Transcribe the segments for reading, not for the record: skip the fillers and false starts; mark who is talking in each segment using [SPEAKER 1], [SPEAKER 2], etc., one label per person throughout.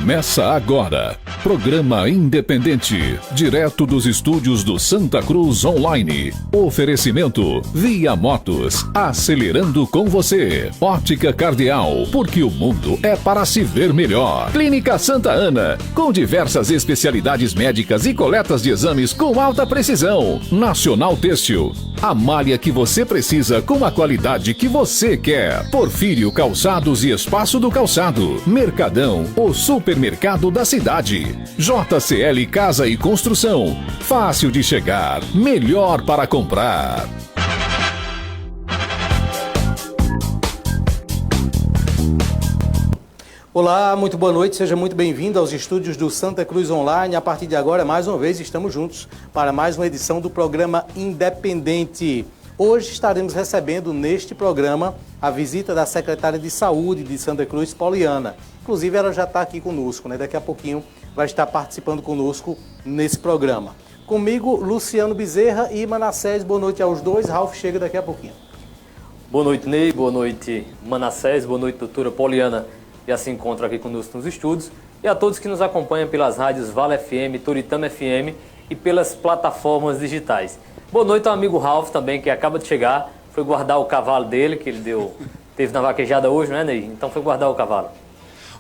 [SPEAKER 1] Começa agora, programa independente, direto dos estúdios do Santa Cruz Online. Oferecimento Via Motos, acelerando com você. Ótica Cardeal, porque o mundo é para se ver melhor. Clínica Santa Ana, com diversas especialidades médicas e coletas de exames com alta precisão. Nacional Têxtil, a malha que você precisa com a qualidade que você quer. Porfírio Calçados e Espaço do Calçado. Mercadão, o supermercado da cidade. JCL Casa e Construção. Fácil de chegar, melhor para comprar.
[SPEAKER 2] Olá, muito boa noite, seja muito bem-vindo aos estúdios do Santa Cruz Online. A partir de agora, mais uma vez, estamos juntos para mais uma edição do programa Independente. Hoje estaremos recebendo neste programa a visita da secretária de Saúde de Santa Cruz, Poliana. Inclusive, ela já está aqui conosco, né? Daqui a pouquinho vai estar participando conosco nesse programa. Comigo, Luciano Bezerra e Manassés. Boa noite aos dois. Ralf chega daqui a pouquinho.
[SPEAKER 3] Boa noite, Ney. Boa noite, Manassés. Boa noite, doutora Poliana. Já se encontra aqui conosco nos estúdios. E a todos que nos acompanham pelas rádios Vale FM, Toritama FM e pelas plataformas digitais. Boa noite ao amigo Ralf também, que acaba de chegar. Foi guardar o cavalo dele, que ele teve na vaquejada hoje, né, Ney? Então foi guardar o cavalo.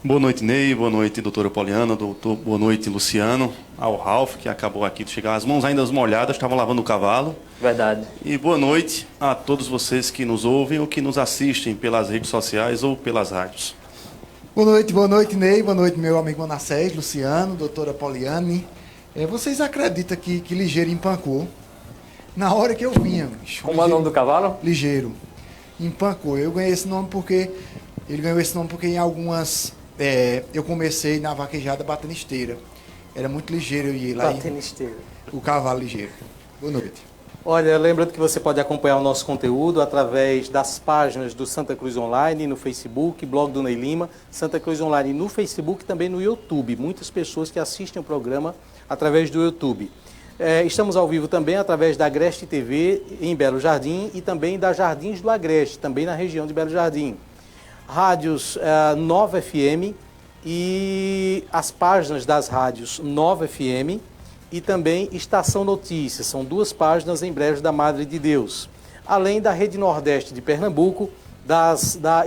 [SPEAKER 4] Boa noite, Ney. Boa noite, doutora Poliana. Boa noite, Luciano. Ao Ralf, que acabou aqui de chegar. As mãos ainda molhadas, estavam lavando o cavalo.
[SPEAKER 3] Verdade.
[SPEAKER 4] E boa noite a todos vocês que nos ouvem ou que nos assistem pelas redes sociais ou pelas rádios.
[SPEAKER 5] Boa noite, Ney. Boa noite, meu amigo Manassés, Luciano, doutora Poliane. Vocês acreditam que Ligeiro empancou? Na hora que eu vinha, bicho.
[SPEAKER 3] Como é o nome do cavalo?
[SPEAKER 5] Ligeiro. Empancou. Eu ganhei esse nome porque... Ele ganhou esse nome porque em algumas... eu comecei na vaquejada batendo esteira. Era muito ligeiro, eu ia lá.
[SPEAKER 2] Batendo esteira.
[SPEAKER 5] O cavalo ligeiro. Boa noite.
[SPEAKER 2] Olha, lembrando que você pode acompanhar o nosso conteúdo através das páginas do Santa Cruz Online no Facebook, blog do Ney Lima, Santa Cruz Online no Facebook e também no YouTube. Muitas pessoas que assistem o programa através do YouTube. Estamos ao vivo também através da Agreste TV em Belo Jardim e também da Jardins do Agreste, também na região de Belo Jardim. Rádios Nova FM e as páginas das rádios Nova FM e também Estação Notícias. São duas páginas em Brejo da Madre de Deus. Além da Rede Nordeste de Pernambuco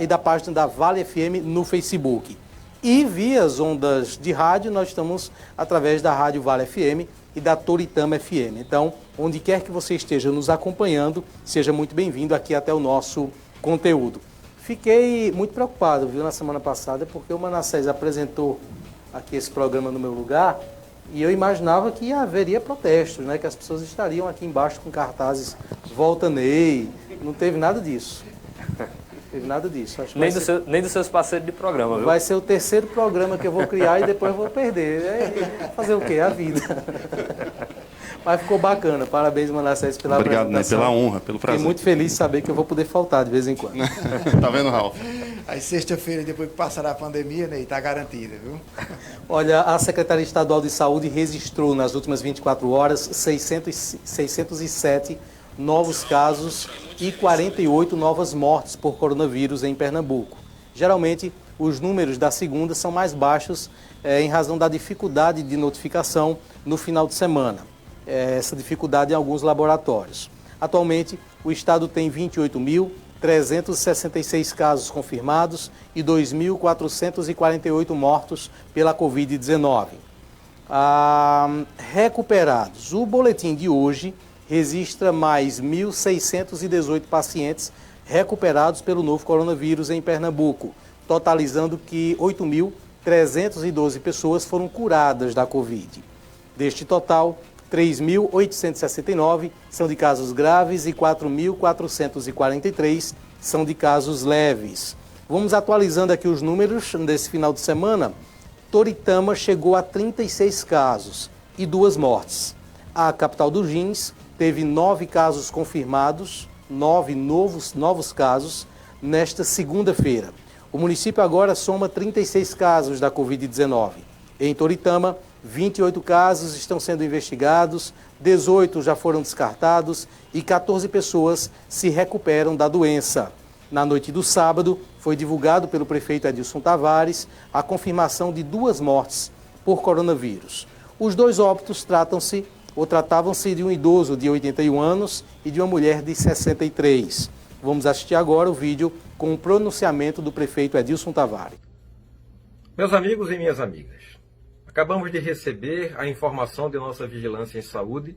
[SPEAKER 2] e da página da Vale FM no Facebook. E via as ondas de rádio, nós estamos através da Rádio Vale FM e da Toritama FM. Então, onde quer que você esteja nos acompanhando, seja muito bem-vindo aqui até o nosso conteúdo. Fiquei muito preocupado, viu, na semana passada, porque o Manassés apresentou aqui esse programa no meu lugar e eu imaginava que haveria protestos, né, que as pessoas estariam aqui embaixo com cartazes Volta Ney. Não teve nada disso. Teve nada disso. Acho que
[SPEAKER 3] Nem dos seus parceiros de programa, viu?
[SPEAKER 2] Vai ser o terceiro programa que eu vou criar e depois eu vou perder. Fazer o quê? A vida. Mas ficou bacana. Parabéns, Manassés, pela
[SPEAKER 4] apresentação.
[SPEAKER 2] Obrigado,
[SPEAKER 4] né? Pela honra, pelo prazer.
[SPEAKER 2] Fiquei muito feliz de saber que eu vou poder faltar de vez em quando.
[SPEAKER 4] Tá vendo, Ralf?
[SPEAKER 5] Aí sexta-feira, depois que passar a pandemia, Ney, tá garantida, viu?
[SPEAKER 2] Olha, a Secretaria Estadual de Saúde registrou nas últimas 24 horas 607 novos casos e 48 novas mortes por coronavírus em Pernambuco. Geralmente, os números da segunda são mais baixos em razão da dificuldade de notificação no final de semana. Essa dificuldade em alguns laboratórios. Atualmente, o estado tem 28.366 casos confirmados e 2.448 mortos pela Covid-19. Recuperados. O boletim de hoje registra mais 1.618 pacientes recuperados pelo novo coronavírus em Pernambuco, totalizando que 8.312 pessoas foram curadas da Covid. Deste total, 3.869 são de casos graves e 4.443 são de casos leves. Vamos atualizando aqui os números desse final de semana. Toritama chegou a 36 casos e 2 mortes. A capital do Jeans teve 9 casos confirmados, 9 novos casos, nesta segunda-feira. O município agora soma 36 casos da Covid-19. Em Toritama, 28 casos estão sendo investigados, 18 já foram descartados e 14 pessoas se recuperam da doença. Na noite do sábado, foi divulgado pelo prefeito Edilson Tavares a confirmação de 2 mortes por coronavírus. Os 2 óbitos tratavam-se de um idoso de 81 anos e de uma mulher de 63. Vamos assistir agora o vídeo com o pronunciamento do prefeito Edilson Tavares.
[SPEAKER 6] Meus amigos e minhas amigas, acabamos de receber a informação de nossa vigilância em saúde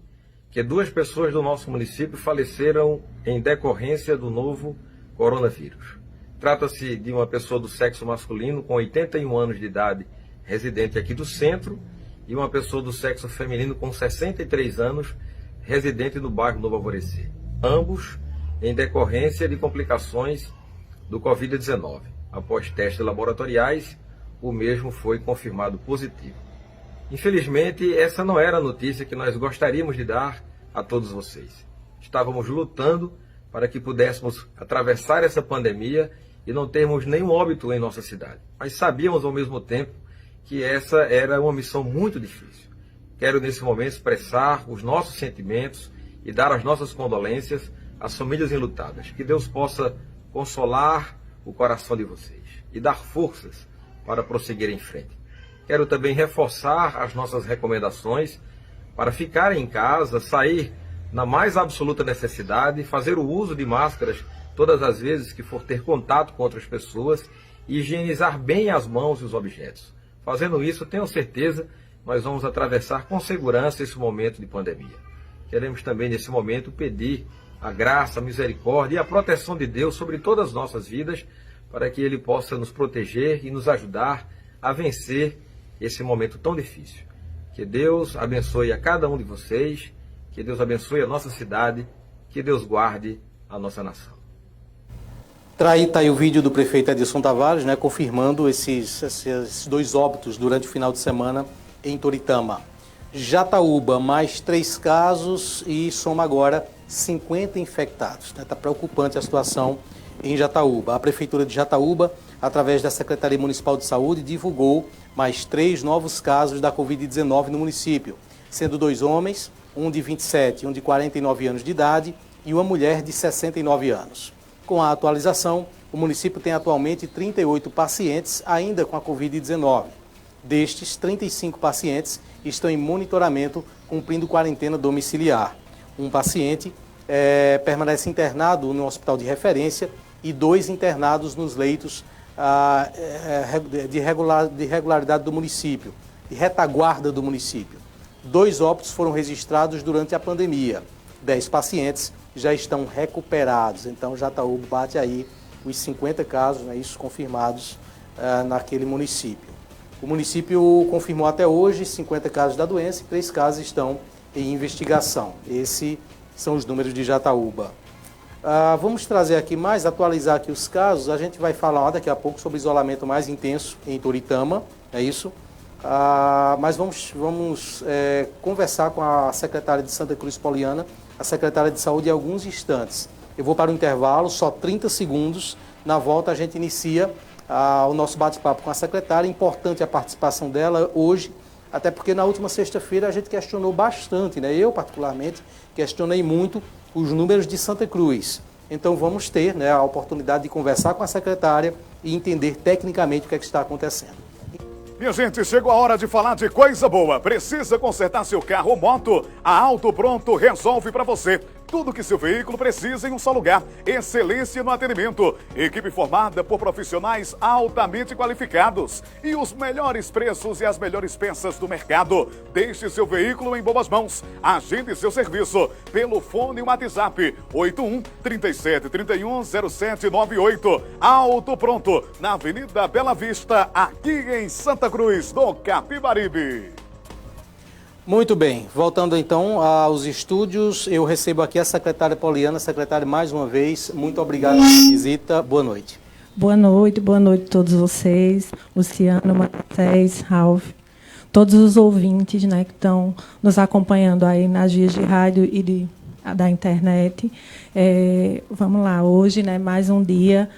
[SPEAKER 6] que 2 pessoas do nosso município faleceram em decorrência do novo coronavírus. Trata-se de uma pessoa do sexo masculino com 81 anos de idade, residente aqui do centro, e uma pessoa do sexo feminino com 63 anos, residente no bairro Novo Alvorecer. Ambos em decorrência de complicações do Covid-19. Após testes laboratoriais, o mesmo foi confirmado positivo. Infelizmente, essa não era a notícia que nós gostaríamos de dar a todos vocês. Estávamos lutando para que pudéssemos atravessar essa pandemia e não termos nenhum óbito em nossa cidade. Mas sabíamos ao mesmo tempo que essa era uma missão muito difícil. Quero nesse momento expressar os nossos sentimentos e dar as nossas condolências às famílias enlutadas. Que Deus possa consolar o coração de vocês e dar forças para prosseguir em frente. Quero também reforçar as nossas recomendações para ficarem em casa, sair na mais absoluta necessidade, fazer o uso de máscaras todas as vezes que for ter contato com outras pessoas e higienizar bem as mãos e os objetos. Fazendo isso, tenho certeza, nós vamos atravessar com segurança esse momento de pandemia. Queremos também, nesse momento, pedir a graça, a misericórdia e a proteção de Deus sobre todas as nossas vidas, para que Ele possa nos proteger e nos ajudar a vencer esse momento tão difícil. Que Deus abençoe a cada um de vocês, que Deus abençoe a nossa cidade, que Deus guarde a nossa nação.
[SPEAKER 2] Está aí o vídeo do prefeito Edilson Tavares, né, confirmando esses 2 óbitos durante o final de semana em Toritama. Jataúba, mais 3 casos e soma agora 50 infectados. Está preocupante a situação em Jataúba. A Prefeitura de Jataúba, através da Secretaria Municipal de Saúde, divulgou mais 3 novos casos da Covid-19 no município, sendo 2 homens, um de 27 e um de 49 anos de idade e uma mulher de 69 anos. Com a atualização, o município tem atualmente 38 pacientes ainda com a Covid-19. Destes, 35 pacientes estão em monitoramento, cumprindo quarentena domiciliar. Um paciente permanece internado no hospital de referência e 2 internados nos leitos de regularidade do município, de retaguarda do município. 2 óbitos foram registrados durante a pandemia. 10 pacientes já estão recuperados. Então, Jataúba bate aí os 50 casos, né, isso confirmados naquele município. O município confirmou até hoje 50 casos da doença e 3 casos estão em investigação. Esses são os números de Jataúba. Vamos trazer aqui mais, atualizar aqui os casos. A gente vai falar daqui a pouco sobre isolamento mais intenso em Toritama, é isso? Mas vamos conversar com a secretária de Santa Cruz Poliana, a secretária de Saúde, em alguns instantes. Eu vou para o intervalo, só 30 segundos. Na volta a gente inicia o nosso bate-papo com a secretária. Importante a participação dela hoje, até porque na última sexta-feira a gente questionou bastante, né? Eu, particularmente, questionei muito os números de Santa Cruz. Então vamos ter, né, a oportunidade de conversar com a secretária e entender tecnicamente o que é que está acontecendo.
[SPEAKER 7] Minha gente, chegou a hora de falar de coisa boa. Precisa consertar seu carro ou moto? A Auto Pronto resolve para você. Tudo que seu veículo precisa em um só lugar. Excelência no atendimento. Equipe formada por profissionais altamente qualificados. E os melhores preços e as melhores peças do mercado. Deixe seu veículo em boas mãos. Agende seu serviço pelo fone e WhatsApp 81 37 31 0798. Auto Pronto, na Avenida Bela Vista, aqui em Santa Cruz do Capibaribe.
[SPEAKER 2] Muito bem, voltando então aos estúdios, eu recebo aqui a secretária Poliana. Secretária, mais uma vez, muito obrigado pela visita, boa noite.
[SPEAKER 8] Boa noite a todos vocês, Luciano, Manassés, Ralph, todos os ouvintes, né, que estão nos acompanhando aí nas vias de rádio e da internet. Vamos lá, hoje, né, mais um dia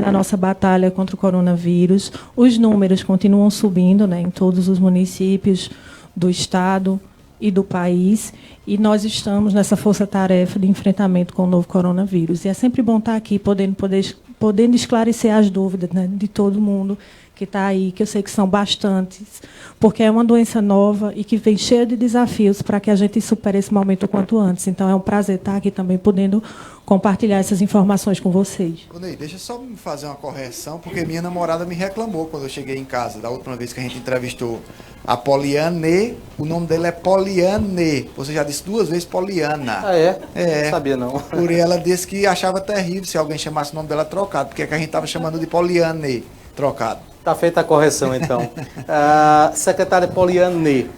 [SPEAKER 8] da nossa batalha contra o coronavírus. Os números continuam subindo, né, em todos os municípios do estado e do país, e nós estamos nessa força-tarefa de enfrentamento com o novo coronavírus. E é sempre bom estar aqui, podendo esclarecer as dúvidas, né, de todo mundo que está aí, que eu sei que são bastantes, porque é uma doença nova e que vem cheia de desafios para que a gente supere esse momento o quanto antes. Então, é um prazer estar aqui também, podendo compartilhar essas informações com vocês.
[SPEAKER 5] Ney, deixa eu só me fazer uma correção, porque minha namorada me reclamou quando eu cheguei em casa, da última vez que a gente entrevistou a Poliane, o nome dela é Poliane. Você já disse 2 vezes Poliana.
[SPEAKER 2] Ah, é?
[SPEAKER 5] É.
[SPEAKER 2] Não sabia, não.
[SPEAKER 5] Por ela disse que achava terrível se alguém chamasse o nome dela trocado, porque é que a gente estava chamando de Poliane trocado.
[SPEAKER 2] Está feita a correção, então. Secretária Poliane,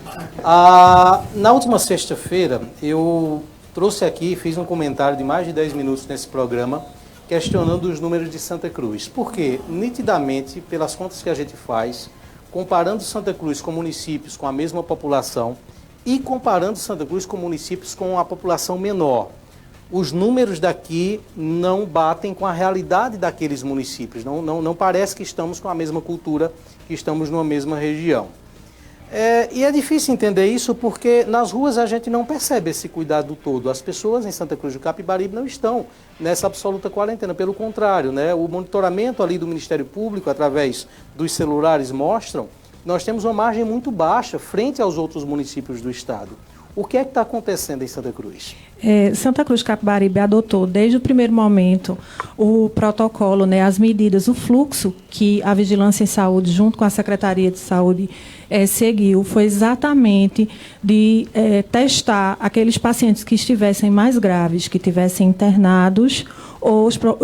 [SPEAKER 2] na última sexta-feira, eu trouxe aqui, fiz um comentário de mais de 10 minutos nesse programa, questionando os números de Santa Cruz. Porque, nitidamente, pelas contas que a gente faz, comparando Santa Cruz com municípios com a mesma população e comparando Santa Cruz com municípios com a população menor, os números daqui não batem com a realidade daqueles municípios. Não parece que estamos com a mesma cultura, que estamos numa mesma região. E é difícil entender isso porque nas ruas a gente não percebe esse cuidado todo. As pessoas em Santa Cruz do Capibaribe não estão nessa absoluta quarentena. Pelo contrário, né? O monitoramento ali do Ministério Público, através dos celulares, mostram que nós temos uma margem muito baixa frente aos outros municípios do estado. O que é que está acontecendo em Santa Cruz?
[SPEAKER 8] Santa Cruz Capibaribe adotou, desde o primeiro momento, o protocolo, né, as medidas, o fluxo que a Vigilância em Saúde, junto com a Secretaria de Saúde, seguiu, foi exatamente de testar aqueles pacientes que estivessem mais graves, que estivessem internados,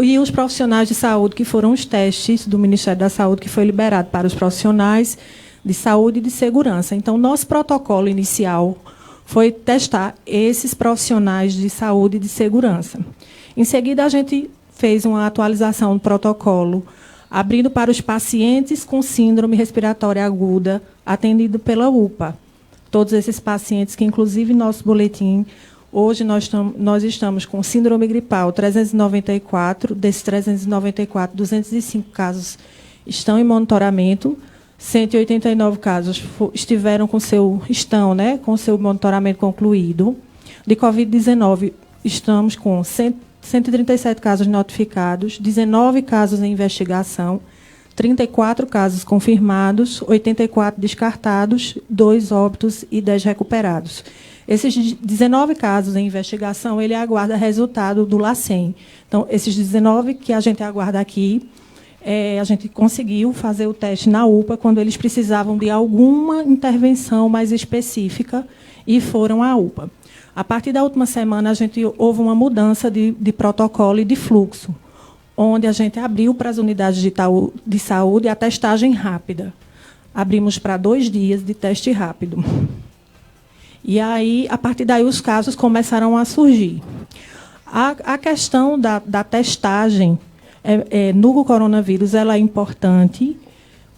[SPEAKER 8] e os profissionais de saúde, que foram os testes do Ministério da Saúde, que foi liberado para os profissionais de saúde e de segurança. Então, nosso protocolo inicial foi testar esses profissionais de saúde e de segurança. Em seguida, a gente fez uma atualização do protocolo, abrindo para os pacientes com síndrome respiratória aguda, atendido pela UPA. Todos esses pacientes que, inclusive, nosso boletim, hoje nós estamos com síndrome gripal 394, desses 394, 205 casos estão em monitoramento, 189 casos estão com seu monitoramento concluído. De Covid-19, estamos com 137 casos notificados, 19 casos em investigação, 34 casos confirmados, 84 descartados, 2 óbitos e 10 recuperados. Esses 19 casos em investigação, ele aguarda resultado do LACEN. Então, esses 19 que a gente aguarda aqui, a gente conseguiu fazer o teste na UPA quando eles precisavam de alguma intervenção mais específica e foram à UPA. A partir da última semana, houve uma mudança de protocolo e de fluxo, onde a gente abriu para as unidades de saúde a testagem rápida. Abrimos para 2 dias de teste rápido. E aí, a partir daí, os casos começaram a surgir. A questão da testagem no coronavírus, ela é importante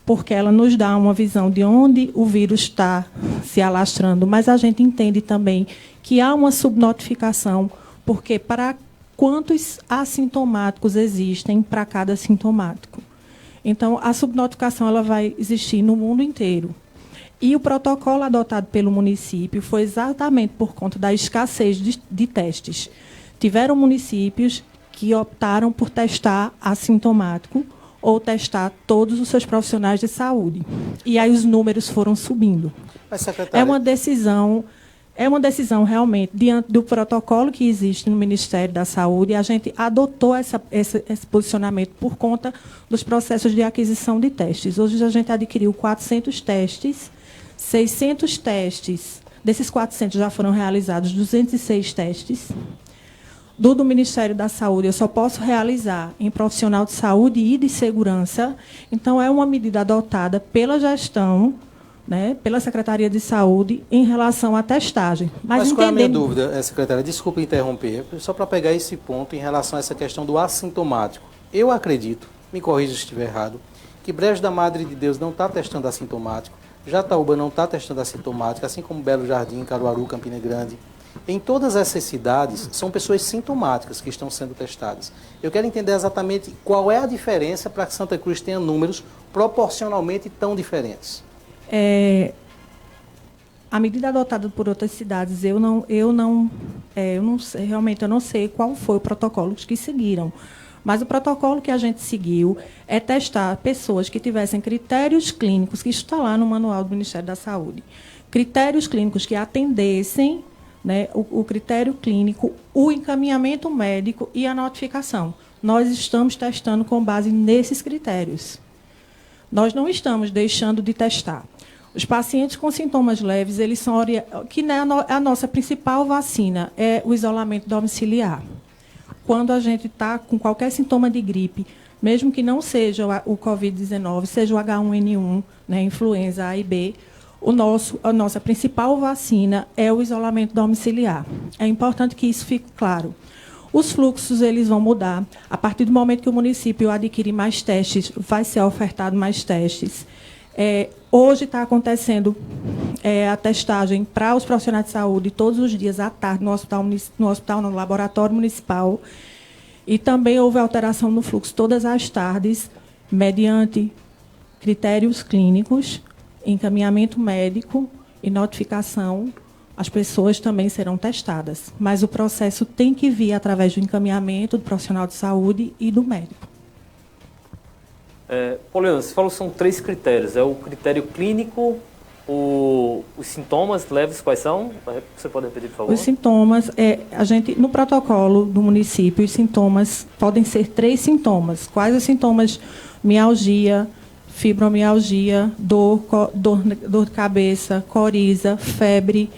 [SPEAKER 8] porque ela nos dá uma visão de onde o vírus está se alastrando, mas a gente entende também que há uma subnotificação, porque para quantos assintomáticos existem para cada sintomático. Então, a subnotificação ela vai existir no mundo inteiro. E o protocolo adotado pelo município foi exatamente por conta da escassez de testes. Tiveram municípios que optaram por testar assintomático ou testar todos os seus profissionais de saúde. E aí os números foram subindo.
[SPEAKER 2] Mas, secretária,
[SPEAKER 8] é uma decisão realmente, diante do protocolo que existe no Ministério da Saúde, a gente adotou esse posicionamento por conta dos processos de aquisição de testes. Hoje a gente adquiriu 400 testes, 600 testes, desses 400 já foram realizados 206 testes. Do Ministério da Saúde, eu só posso realizar em profissional de saúde e de segurança. Então, é uma medida adotada pela gestão, né, pela Secretaria de Saúde, em relação à testagem.
[SPEAKER 2] Mas qual é a minha dúvida, secretária? Desculpe interromper, só para pegar esse ponto em relação a essa questão do assintomático. Eu acredito, me corrija se estiver errado, que Brejo da Madre de Deus não está testando assintomático, Jataúba não está testando assintomático, assim como Belo Jardim, Caruaru, Campina Grande. Em todas essas cidades, são pessoas sintomáticas que estão sendo testadas. Eu quero entender exatamente qual é a diferença para que Santa Cruz tenha números proporcionalmente tão diferentes.
[SPEAKER 8] a medida adotada por outras cidades, eu não sei, realmente eu não sei qual foi o protocolo que seguiram. Mas o protocolo que a gente seguiu é testar pessoas que tivessem critérios clínicos, que está lá no manual do Ministério da Saúde, critérios clínicos que atendessem, né, o critério clínico, o encaminhamento médico e a notificação. Nós estamos testando com base nesses critérios. Nós não estamos deixando de testar. Os pacientes com sintomas leves, eles são que a nossa principal vacina é o isolamento domiciliar. Quando a gente está com qualquer sintoma de gripe, mesmo que não seja o Covid-19, seja o H1N1, né, influenza A e B, a nossa principal vacina é o isolamento domiciliar. É importante que isso fique claro. Os fluxos eles vão mudar. A partir do momento que o município adquirir mais testes, vai ser ofertado mais testes. Hoje está acontecendo a testagem para os profissionais de saúde todos os dias à tarde no laboratório municipal. E também houve alteração no fluxo todas as tardes, mediante critérios clínicos, encaminhamento médico e notificação. As pessoas também serão testadas, mas o processo tem que vir através do encaminhamento do profissional de saúde e do médico.
[SPEAKER 3] Poliana, você falou que são 3 critérios. É o critério clínico, os sintomas leves, quais são? Você pode repetir, por favor?
[SPEAKER 8] Os sintomas, no protocolo do município, os sintomas podem ser 3 sintomas. Quais os sintomas? Mialgia, fibromialgia, dor de cabeça, coriza, febre,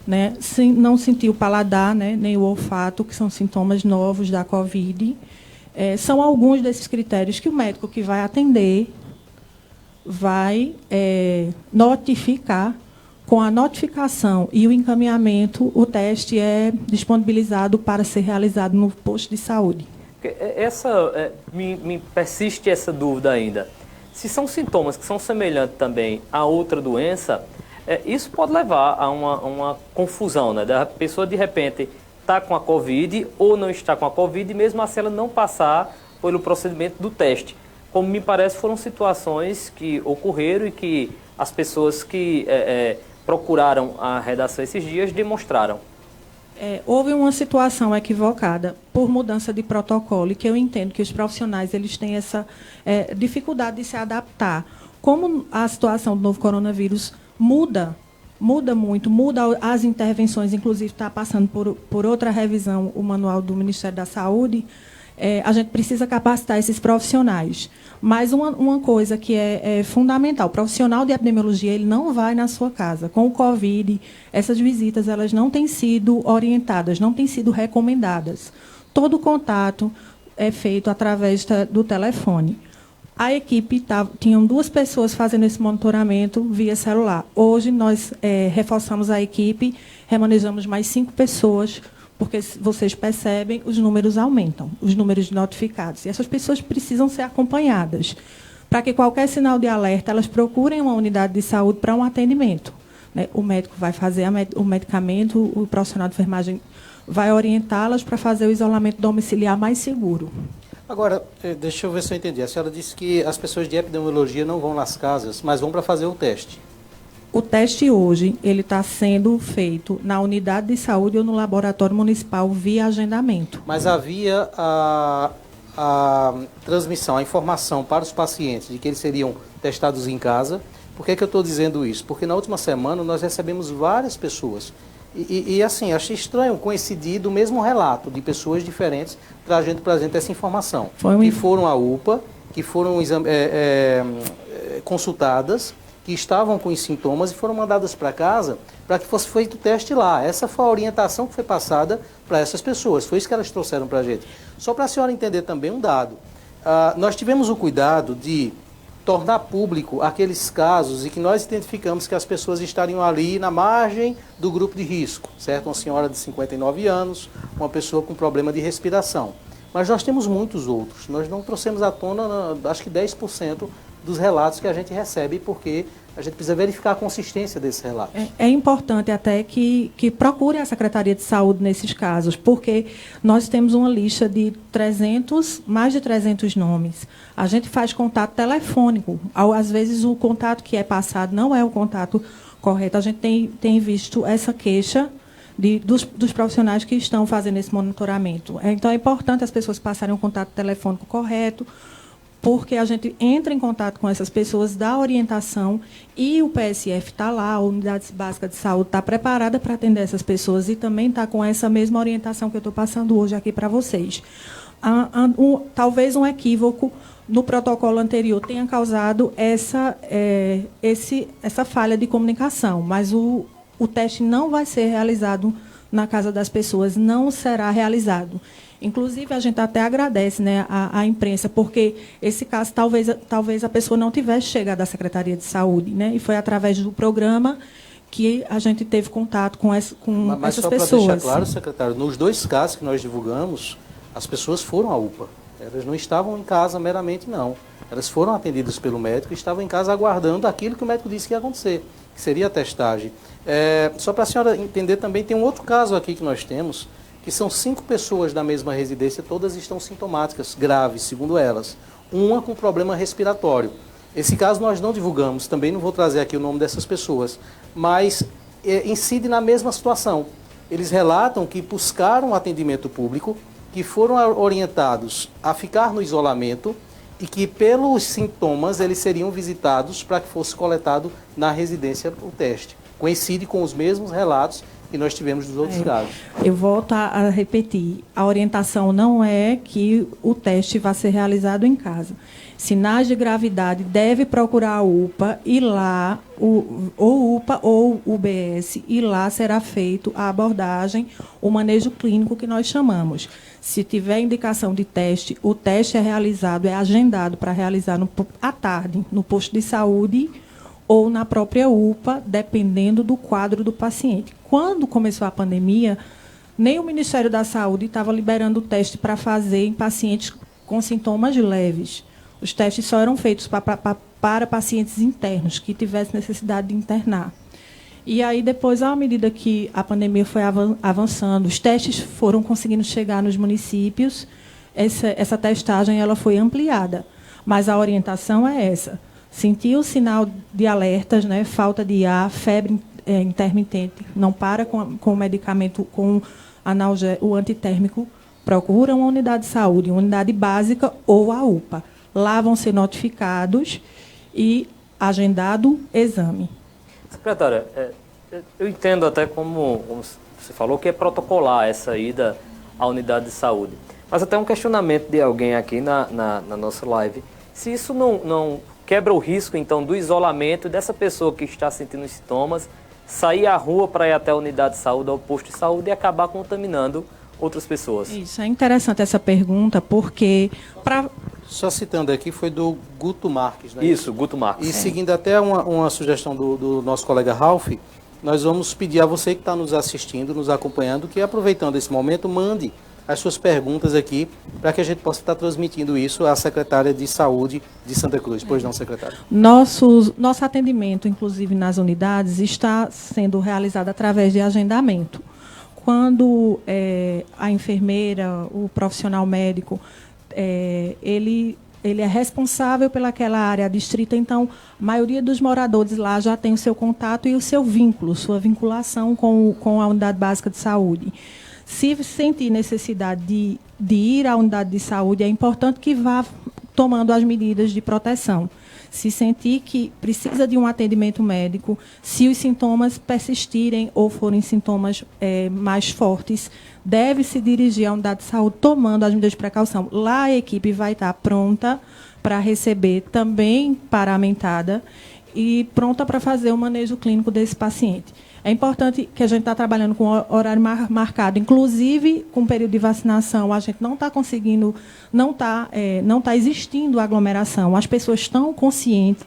[SPEAKER 8] né? Não sentir o paladar, né, nem o olfato, que são sintomas novos da Covid. São alguns desses critérios que o médico que vai atender vai notificar. Com a notificação e o encaminhamento, o teste é disponibilizado para ser realizado no posto de saúde.
[SPEAKER 3] Me persiste essa dúvida ainda. Se são sintomas que são semelhantes também a outra doença, isso pode levar a uma confusão, né? Da pessoa, de repente, está com a Covid ou não está com a Covid, mesmo assim ela não passar pelo procedimento do teste. Como me parece, foram situações que ocorreram e que as pessoas que procuraram a redação esses dias demonstraram.
[SPEAKER 8] Houve uma situação equivocada por mudança de protocolo, e que eu entendo que os profissionais eles têm essa dificuldade de se adaptar. Como a situação do novo coronavírus muda muito, muda as intervenções, inclusive está passando por outra revisão o manual do Ministério da Saúde, a gente precisa capacitar esses profissionais. Mas uma coisa que é fundamental, o profissional de epidemiologia ele não vai na sua casa. Com o Covid, essas visitas elas não têm sido orientadas, não têm sido recomendadas. Todo o contato é feito através do telefone. A equipe tinham 2 pessoas fazendo esse monitoramento via celular. Hoje nós reforçamos a equipe, remanejamos mais 5 pessoas, porque vocês percebem, os números aumentam, os números de notificados. E essas pessoas precisam ser acompanhadas, para que qualquer sinal de alerta, elas procurem uma unidade de saúde para um atendimento. Né? O médico vai fazer o medicamento, o profissional de enfermagem vai orientá-las para fazer o isolamento domiciliar mais seguro.
[SPEAKER 2] Agora, deixa eu ver se eu entendi. A senhora disse que as pessoas de epidemiologia não vão nas casas, mas vão para fazer o teste.
[SPEAKER 8] O teste hoje ele está sendo feito na unidade de saúde ou no laboratório municipal via agendamento.
[SPEAKER 2] Mas havia a transmissão, a informação para os pacientes de que eles seriam testados em casa. Por que eu estou dizendo isso? Porque na última semana nós recebemos várias pessoas. E assim, achei estranho coincidir do mesmo relato de pessoas diferentes trazendo para a gente essa informação. Que foram à UPA, que foram consultadas, que estavam com os sintomas e foram mandadas para casa para que fosse feito o teste lá. Essa foi a orientação que foi passada para essas pessoas. Foi isso que elas trouxeram para a gente. Só para a senhora entender também um dado. Nós tivemos o cuidado de tornar público aqueles casos em que nós identificamos que as pessoas estariam ali na margem do grupo de risco, certo? Uma senhora de 59 anos, uma pessoa com problema de respiração. Mas nós temos muitos outros. Nós não trouxemos à tona, acho que 10% dos relatos que a gente recebe, porque a gente precisa verificar a consistência desses relatos.
[SPEAKER 8] É importante até que procure a Secretaria de Saúde nesses casos, porque nós temos uma lista de mais de 300 nomes. A gente faz contato telefônico. Às vezes o contato que é passado não é o contato correta. A gente tem visto essa queixa dos profissionais que estão fazendo esse monitoramento. Então, é importante as pessoas passarem um contato telefônico correto, porque a gente entra em contato com essas pessoas, dá orientação, e o PSF está lá, a Unidade Básica de Saúde está preparada para atender essas pessoas e também está com essa mesma orientação que eu estou passando hoje aqui para vocês. Talvez um equívoco no protocolo anterior tenha causado essa falha de comunicação, mas o teste não vai ser realizado na casa das pessoas, não será realizado. Inclusive, a gente até agradece, né, à imprensa, porque esse caso talvez a pessoa não tivesse chegado à Secretaria de Saúde, né, e foi através do programa que a gente teve contato com essas pessoas.
[SPEAKER 2] Mas só para deixar claro, secretário, nos 2 casos que nós divulgamos, as pessoas foram à UPA. Elas não estavam em casa meramente, não. Elas foram atendidas pelo médico e estavam em casa aguardando aquilo que o médico disse que ia acontecer, que seria a testagem. Só para a senhora entender também, tem um outro caso aqui que nós temos, que são 5 pessoas da mesma residência, todas estão sintomáticas, graves, segundo elas. Uma com problema respiratório. Esse caso nós não divulgamos, também não vou trazer aqui o nome dessas pessoas, mas incide na mesma situação. Eles relatam que buscaram atendimento público, que foram orientados a ficar no isolamento e que, pelos sintomas, eles seriam visitados para que fosse coletado na residência o teste. Coincide com os mesmos relatos que nós tivemos dos outros casos. Eu volto a repetir, a orientação não é que o teste vá ser realizado em casa. Sinais de gravidade, deve procurar a UPA e lá, ou UPA ou UBS, e lá será feito a abordagem, o manejo clínico que nós chamamos. Se tiver indicação de teste, o teste é realizado, é agendado para realizar à tarde, no posto de saúde ou na própria UPA, dependendo do quadro do paciente. Quando começou a pandemia, nem o Ministério da Saúde estava liberando o teste para fazer em pacientes com sintomas leves. Os testes só eram feitos para pacientes internos, que tivessem necessidade de internar. E aí, depois, à medida que a pandemia foi avançando, os testes foram conseguindo chegar nos municípios, essa testagem ela foi ampliada. Mas a orientação é essa. Sentir o sinal de alertas, né, falta de ar, febre intermitente, não para com o medicamento, com o antitérmico, procura uma unidade de saúde, uma unidade básica ou a UPA. Lá vão ser notificados e agendado exame.
[SPEAKER 3] Secretária, eu entendo até como você falou, que é protocolar essa ida à unidade de saúde. Mas até um questionamento de alguém aqui na nossa live. Se isso não quebra o risco, então, do isolamento dessa pessoa que está sentindo os sintomas, sair à rua para ir até a unidade de saúde, ao posto de saúde, e acabar contaminando outras pessoas.
[SPEAKER 8] Isso, é interessante essa pergunta, porque...
[SPEAKER 2] Só citando aqui, foi do Guto Marques, né?
[SPEAKER 3] Isso, Guto Marques.
[SPEAKER 2] E seguindo até uma sugestão do nosso colega Ralph, nós vamos pedir a você que está nos assistindo, nos acompanhando, que, aproveitando esse momento, mande as suas perguntas aqui, para que a gente possa estar transmitindo isso à secretária de Saúde de Santa Cruz. Pois não, secretária?
[SPEAKER 8] Nosso atendimento, inclusive nas unidades, está sendo realizado através de agendamento. Quando a enfermeira, o profissional médico, ele é responsável pelaquela área distrita, então a maioria dos moradores lá já tem o seu contato e o seu vínculo, sua vinculação com a unidade básica de saúde. Se sentir necessidade de ir à unidade de saúde, é importante que vá tomando as medidas de proteção. Se sentir que precisa de um atendimento médico, se os sintomas persistirem ou forem sintomas mais fortes, deve se dirigir à unidade de saúde tomando as medidas de precaução. Lá a equipe vai estar pronta para receber, também paramentada, e pronta para fazer o manejo clínico desse paciente. É importante que a gente está trabalhando com horário marcado, inclusive com o período de vacinação, a gente não está conseguindo, não está existindo aglomeração, as pessoas estão conscientes.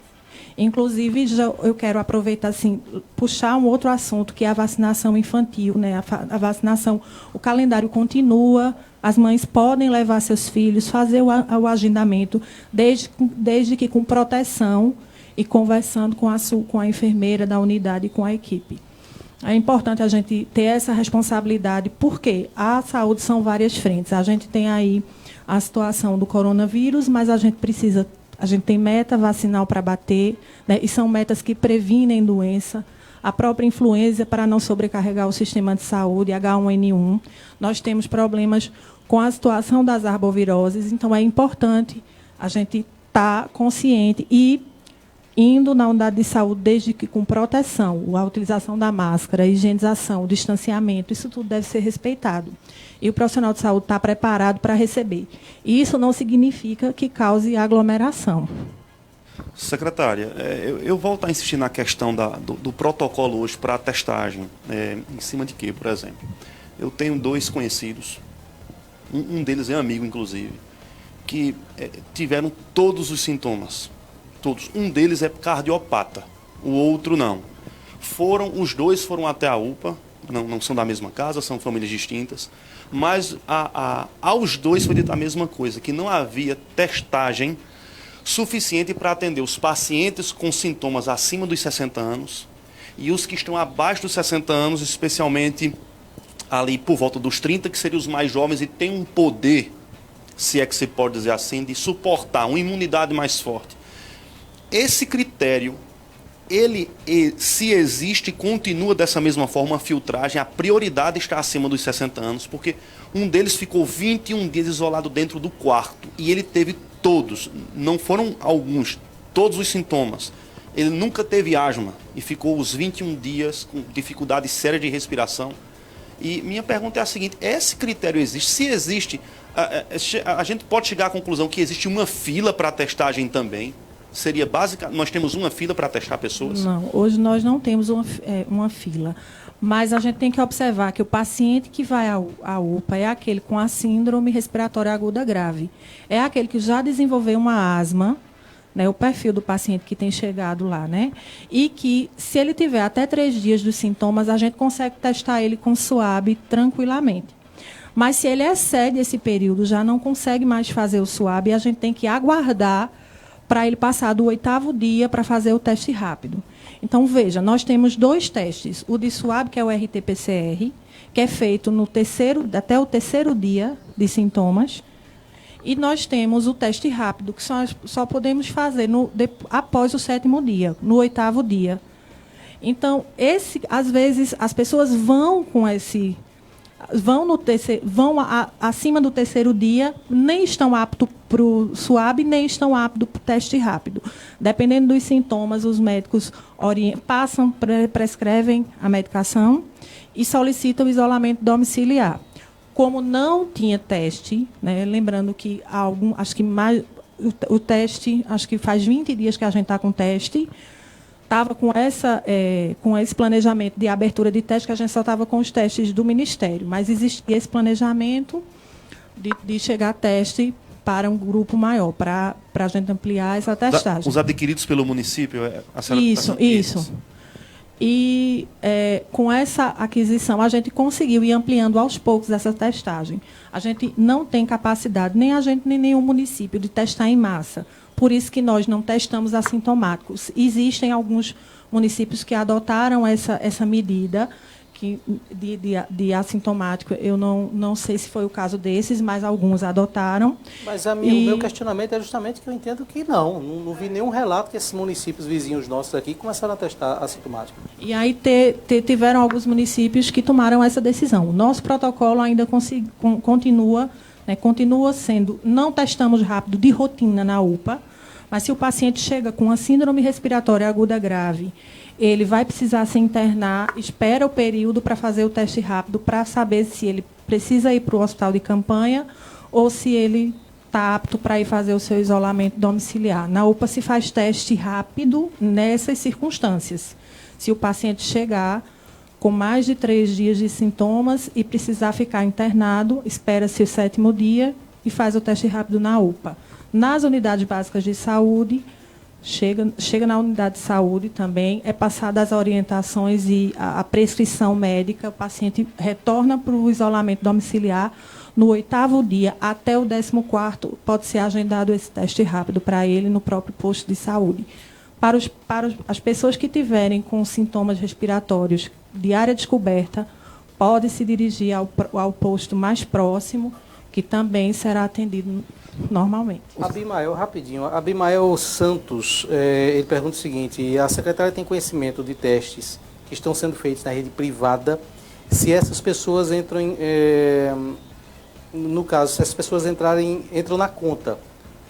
[SPEAKER 8] Inclusive, eu quero aproveitar, assim, puxar um outro assunto, que é a vacinação infantil, né? A vacinação, o calendário continua, as mães podem levar seus filhos, fazer o agendamento, desde que com proteção e conversando com a enfermeira da unidade e com a equipe. É importante a gente ter essa responsabilidade, porque a saúde são várias frentes. A gente tem aí a situação do coronavírus, mas a gente tem meta vacinal para bater, né, e são metas que previnem doença. a própria influenza para não sobrecarregar o sistema de saúde, H1N1. Nós temos problemas com a situação das arboviroses, então é importante a gente estar consciente e indo na unidade de saúde desde que com proteção, a utilização da máscara, a higienização, o distanciamento, isso tudo deve ser respeitado. E o profissional de saúde está preparado para receber. E isso não significa que cause aglomeração.
[SPEAKER 4] Secretária, eu volto a insistir na questão do protocolo hoje para a testagem. Em cima de quê, por exemplo? Eu tenho 2 conhecidos, um deles é amigo, inclusive, que tiveram todos os sintomas. Todos. Um deles é cardiopata, o outro não. Os dois foram até a UPA, não são da mesma casa, são famílias distintas, mas aos dois foi dita a mesma coisa, que não havia testagem suficiente para atender os pacientes com sintomas acima dos 60 anos e os que estão abaixo dos 60 anos, especialmente ali por volta dos 30, que seriam os mais jovens e têm um poder, se é que se pode dizer assim, de suportar uma imunidade mais forte. Esse critério, se existe, continua dessa mesma forma a filtragem, a prioridade está acima dos 60 anos, porque um deles ficou 21 dias isolado dentro do quarto e ele teve todos, não foram alguns, todos os sintomas. Ele nunca teve asma e ficou os 21 dias com dificuldade séria de respiração. E minha pergunta é a seguinte, esse critério existe? Se existe, a gente pode chegar à conclusão que existe uma fila para a testagem também? Seria básica? Nós temos uma fila para testar pessoas?
[SPEAKER 8] Não, hoje nós não temos uma fila. Mas a gente tem que observar que o paciente que vai à UPA é aquele com a síndrome respiratória aguda grave. É aquele que já desenvolveu uma asma, né, o perfil do paciente que tem chegado lá, né? E que, se ele tiver até 3 dias dos sintomas, a gente consegue testar ele com SUAB tranquilamente. Mas se ele excede esse período, já não consegue mais fazer o SUAB, e a gente tem que aguardar para ele passar do 8º dia para fazer o teste rápido. Então, veja, nós temos 2 testes. O de SUAB, que é o RT-PCR, que é feito até o 3º dia de sintomas. E nós temos o teste rápido, que só podemos fazer após o 7º dia, no 8º dia. Então, às vezes, as pessoas vão com esse... acima do 3º dia, nem estão aptos para o SUAB, nem estão aptos para o teste rápido. Dependendo dos sintomas, os médicos prescrevem a medicação e solicitam o isolamento domiciliar. Como não tinha teste, né, lembrando que o teste, acho que faz 20 dias que a gente está com teste, estava com esse planejamento de abertura de teste, que a gente só estava com os testes do Ministério, mas existia esse planejamento de chegar a teste para um grupo maior, para a gente ampliar essa testagem.
[SPEAKER 4] Os adquiridos pelo município?
[SPEAKER 8] Isso. E com essa aquisição, a gente conseguiu ir ampliando aos poucos essa testagem. A gente não tem capacidade, nem a gente, nem nenhum município, de testar em massa. Por isso que nós não testamos assintomáticos. Existem alguns municípios que adotaram essa medida de assintomático. Eu não sei se foi o caso desses, mas alguns adotaram.
[SPEAKER 2] Mas o meu questionamento é justamente que eu entendo que não vi nenhum relato que esses municípios vizinhos nossos aqui começaram a testar assintomático.
[SPEAKER 8] E aí tiveram alguns municípios que tomaram essa decisão. O nosso protocolo ainda continua sendo, não testamos rápido de rotina na UPA, mas se o paciente chega com uma síndrome respiratória aguda grave, ele vai precisar se internar, espera o período para fazer o teste rápido, para saber se ele precisa ir para o hospital de campanha ou se ele está apto para ir fazer o seu isolamento domiciliar. Na UPA se faz teste rápido nessas circunstâncias. Se o paciente chegar com mais de 3 dias de sintomas e precisar ficar internado, espera-se o 7º dia e faz o teste rápido na UPA. Nas unidades básicas de saúde, chega na unidade de saúde também, é passada as orientações e a prescrição médica, o paciente retorna para o isolamento domiciliar. No 8º dia até o 14º, pode ser agendado esse teste rápido para ele no próprio posto de saúde. Para as pessoas que tiverem com sintomas respiratórios de área descoberta, pode se dirigir ao posto mais próximo, que também será atendido normalmente.
[SPEAKER 2] Abimael, rapidinho. Abimael Santos, ele pergunta o seguinte: a secretária tem conhecimento de testes que estão sendo feitos na rede privada, se essas pessoas entram no caso, se as pessoas entram na conta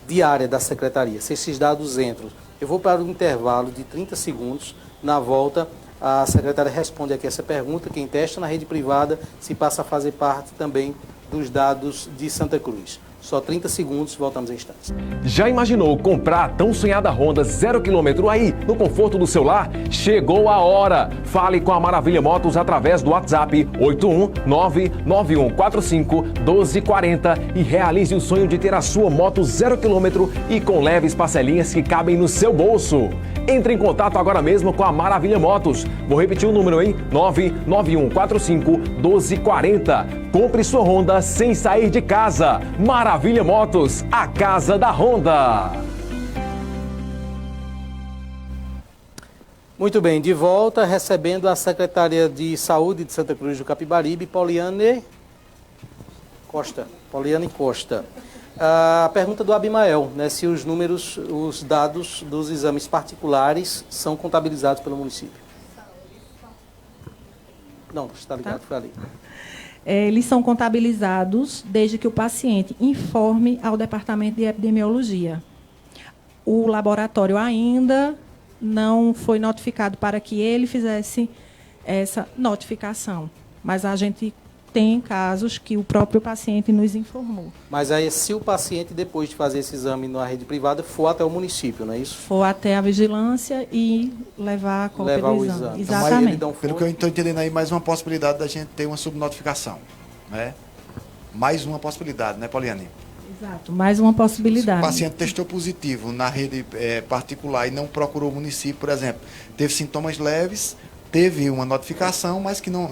[SPEAKER 2] diária da secretaria, se esses dados entram. Eu vou para um intervalo de 30 segundos, na volta a secretária responde aqui essa pergunta, quem testa na rede privada se passa a fazer parte também dos dados de Santa Cruz. Só 30 segundos, voltamos em instantes.
[SPEAKER 9] Já imaginou comprar a tão sonhada Honda 0 km aí, no conforto do seu lar? Chegou a hora! Fale com a Maravilha Motos através do WhatsApp 81991451240 e realize o sonho de ter a sua moto 0 km e com leves parcelinhas que cabem no seu bolso. Entre em contato agora mesmo com a Maravilha Motos. Vou repetir o número, hein? 991451240. Compre sua Honda sem sair de casa. Maravilha Motos, a casa da Honda.
[SPEAKER 2] Muito bem, de volta, recebendo a secretária de Saúde de Santa Cruz do Capibaribe, Poliane Costa. A pergunta do Abimael, né, se os números, os dados dos exames particulares são contabilizados pelo município. Não, está ligado, foi ali.
[SPEAKER 8] Eles são contabilizados desde que o paciente informe ao Departamento de Epidemiologia. O laboratório ainda não foi notificado para que ele fizesse essa notificação, mas a gente tem casos que o próprio paciente nos informou.
[SPEAKER 2] Mas aí, se o paciente, depois de fazer esse exame na rede privada, for até o município, não é isso?
[SPEAKER 8] For até a vigilância e levar a cópia do exame. Exatamente.
[SPEAKER 5] Então, pelo que eu estou entendendo aí, mais uma possibilidade da gente ter uma subnotificação, né? Mais uma possibilidade, né, Poliane?
[SPEAKER 8] Exato, mais uma possibilidade.
[SPEAKER 5] Se o paciente testou positivo na rede particular e não procurou o município, por exemplo, teve sintomas leves, teve uma notificação, mas que não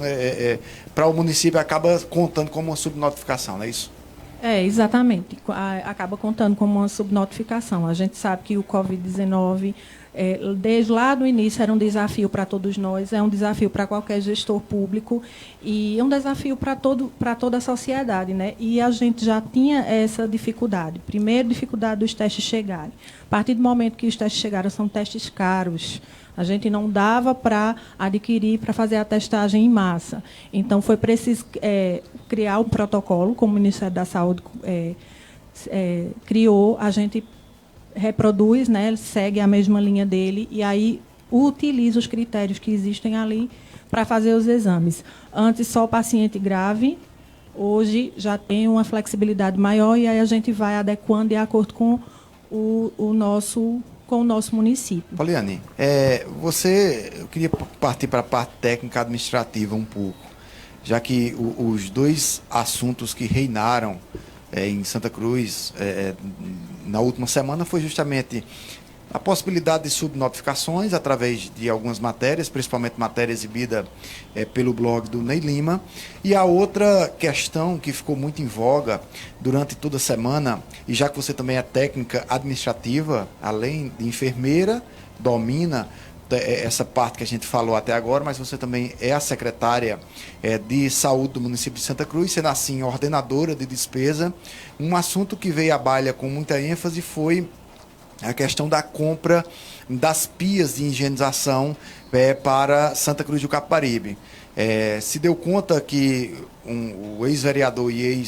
[SPEAKER 5] para o município acaba contando como uma subnotificação, não é isso?
[SPEAKER 8] Exatamente. Acaba contando como uma subnotificação. A gente sabe que o Covid-19, desde lá do início, era um desafio para todos nós, é um desafio para qualquer gestor público e é um desafio para toda a sociedade, né? E a gente já tinha essa dificuldade. Primeiro, dificuldade dos testes chegarem. A partir do momento que os testes chegaram, são testes caros. A gente não dava para adquirir, para fazer a testagem em massa. Então, foi preciso criar um protocolo, como o Ministério da Saúde criou, a gente reproduz, né, segue a mesma linha dele, e aí utiliza os critérios que existem ali para fazer os exames. Antes, só o paciente grave, hoje já tem uma flexibilidade maior, e aí a gente vai adequando de acordo com o nosso município.
[SPEAKER 5] Poliane, eu queria partir para a parte técnica administrativa um pouco, já que os dois assuntos que reinaram em Santa Cruz na última semana foi justamente a possibilidade de subnotificações através de algumas matérias, principalmente matéria exibida pelo blog do Ney Lima, e a outra questão que ficou muito em voga durante toda a semana, e já que você também é técnica administrativa, além de enfermeira, domina essa parte que a gente falou até agora, mas você também é a secretária de saúde do município de Santa Cruz, sendo assim ordenadora de despesa. Um assunto que veio à baila com muita ênfase foi a questão da compra das pias de higienização para Santa Cruz do Capibaribe. Se deu conta que o ex-vereador e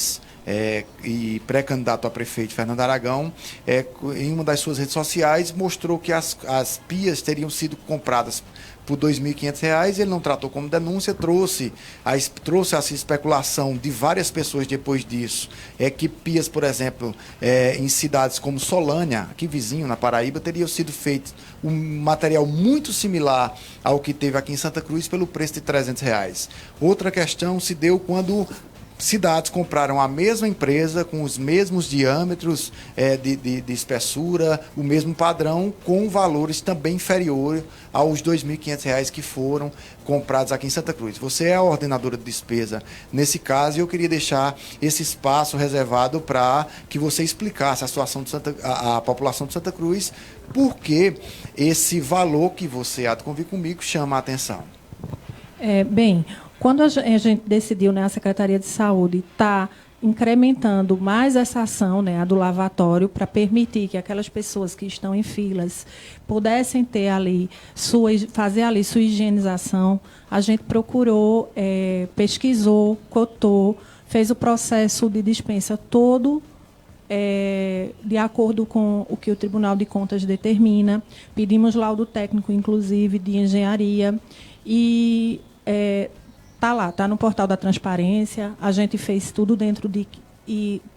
[SPEAKER 5] e pré-candidato a prefeito Fernando Aragão, em uma das suas redes sociais, mostrou que as pias teriam sido compradas por R$ 2.500, ele não tratou como denúncia, trouxe essa especulação de várias pessoas depois disso, que pias, por exemplo, em cidades como Solânia, aqui vizinho, na Paraíba, teriam sido feitos um material muito similar ao que teve aqui em Santa Cruz pelo preço de R$ 300. Outra questão se deu quando cidades compraram a mesma empresa, com os mesmos diâmetros de espessura, o mesmo padrão, com valores também inferiores aos R$ 2.500 que foram comprados aqui em Santa Cruz. Você é a ordenadora de despesa nesse caso, e eu queria deixar esse espaço reservado para que você explicasse a situação a população de Santa Cruz, porque esse valor que você há de convir comigo chama a atenção.
[SPEAKER 8] Bem, quando a gente decidiu, né, a Secretaria de Saúde está incrementando mais essa ação, né, a do lavatório, para permitir que aquelas pessoas que estão em filas pudessem ter ali fazer ali sua higienização. A gente procurou, pesquisou, cotou, fez o processo de dispensa todo de acordo com o que o Tribunal de Contas determina. Pedimos laudo técnico, inclusive, de engenharia. E está lá, está no portal da transparência. A gente fez tudo dentro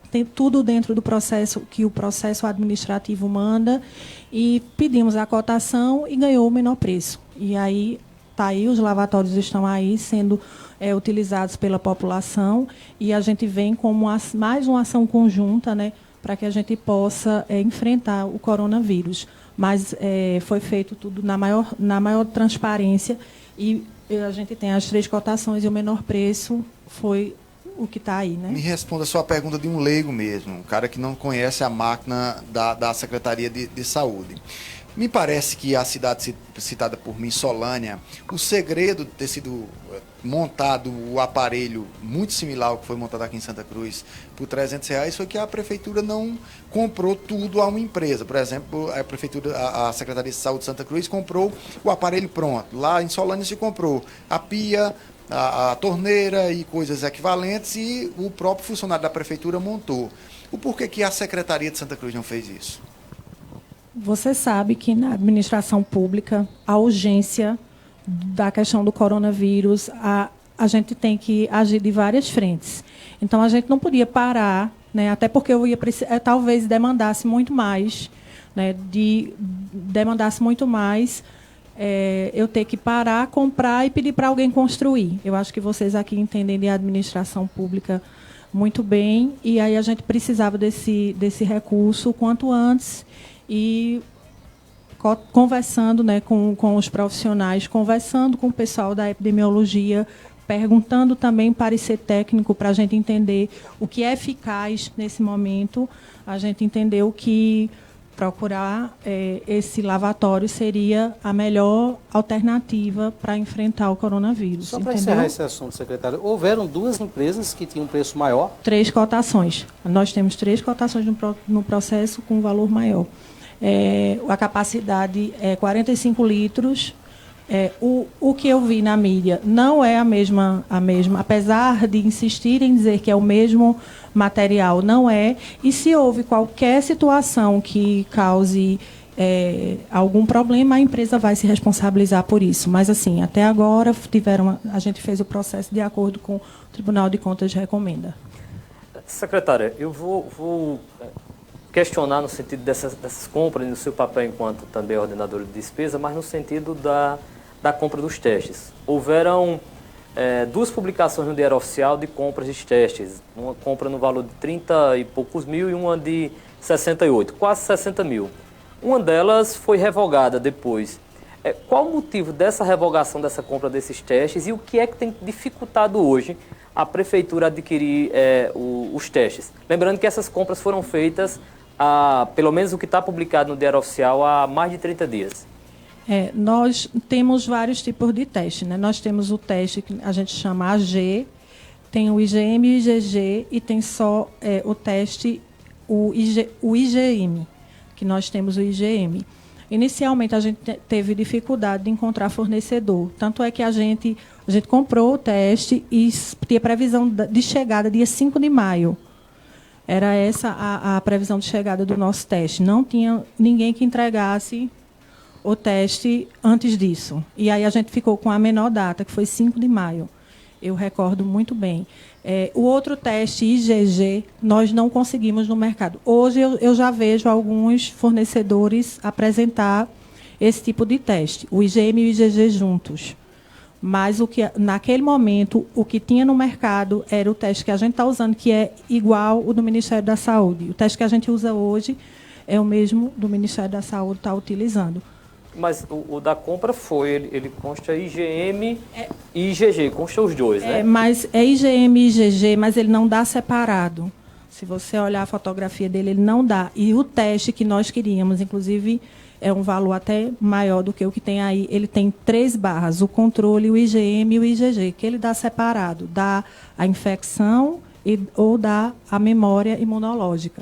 [SPEAKER 8] tem tudo dentro do processo que o processo administrativo manda. E pedimos a cotação e ganhou o menor preço. E aí, está aí, os lavatórios estão aí sendo utilizados pela população. E a gente vem como mais uma ação conjunta, né, para que a gente possa enfrentar o coronavírus. Mas foi feito tudo na maior transparência e a gente tem as 3 cotações e o menor preço foi o que está aí, né? Me
[SPEAKER 5] responda a sua pergunta de um leigo mesmo, um cara que não conhece a máquina da Secretaria de Saúde. Me parece que a cidade citada por mim, Solânia, o segredo de ter sido montado o aparelho muito similar ao que foi montado aqui em Santa Cruz por R$300 foi que a prefeitura não comprou tudo a uma empresa. Por exemplo, a Secretaria de Saúde de Santa Cruz comprou o aparelho pronto. Lá em Solânia se comprou a pia, a torneira e coisas equivalentes e o próprio funcionário da prefeitura montou. O porquê que a Secretaria de Santa Cruz não fez isso?
[SPEAKER 8] Você sabe que na administração pública, a urgência da questão do coronavírus, a gente tem que agir de várias frentes. Então, a gente não podia parar, né, até porque talvez demandasse muito mais, né, eu ter que parar, comprar e pedir para alguém construir. Eu acho que vocês aqui entendem de administração pública muito bem, e aí a gente precisava desse recurso o quanto antes. E conversando, né, com os profissionais, conversando com o pessoal da epidemiologia, perguntando também parecer técnico para a gente entender o que é eficaz nesse momento, a gente entendeu que procurar esse lavatório seria a melhor alternativa para enfrentar o coronavírus.
[SPEAKER 2] Só para encerrar esse assunto, secretário, houveram 2 empresas que tinham um preço maior?
[SPEAKER 8] 3 cotações. Nós temos 3 cotações no processo com valor maior. A capacidade é 45 litros. O que eu vi na mídia não é a mesma, apesar de insistirem em dizer que é o mesmo material, não é. E se houve qualquer situação que cause algum problema, a empresa vai se responsabilizar por isso. Mas, assim, até agora a gente fez o processo de acordo com o Tribunal de Contas recomenda.
[SPEAKER 3] Secretária, eu vou questionar no sentido dessas compras, no seu papel enquanto também ordenadora de despesa, mas no sentido da compra dos testes. Houveram 2 publicações no Diário Oficial de compras de testes. Uma compra no valor de 30 e poucos mil e uma de 68, quase 60 mil. Uma delas foi revogada depois. Qual o motivo dessa revogação dessa compra desses testes e o que é que tem dificultado hoje a Prefeitura adquirir os testes? Lembrando que essas compras foram feitas, pelo menos o que está publicado no Diário Oficial, há mais de 30 dias.
[SPEAKER 8] Nós temos vários tipos de teste, né? Nós temos o teste que a gente chama AG, tem o IgM e o IgG, e tem só o teste, o IgM, que nós temos o IgM. Inicialmente, a gente teve dificuldade de encontrar fornecedor. Tanto é que a gente comprou o teste e tinha previsão de chegada dia 5 de maio. Era essa a previsão de chegada do nosso teste. Não tinha ninguém que entregasse o teste antes disso. E aí a gente ficou com a menor data, que foi 5 de maio. Eu recordo muito bem. O outro teste, IgG, nós não conseguimos no mercado. Hoje eu já vejo alguns fornecedores apresentar esse tipo de teste, o IgM e o IgG juntos. Mas naquele momento, o que tinha no mercado era o teste que a gente está usando, que é igual o do Ministério da Saúde. O teste que a gente usa hoje é o mesmo do Ministério da Saúde está utilizando.
[SPEAKER 3] Mas o da compra ele consta IgM e IgG, consta os dois, né?
[SPEAKER 8] Mas é IgM e IgG, mas ele não dá separado. Se você olhar a fotografia dele, ele não dá. E o teste que nós queríamos, inclusive, é um valor até maior do que o que tem aí. Ele tem 3 barras, o controle, o IgM e o IgG, que ele dá separado. Dá a infecção ou a memória imunológica.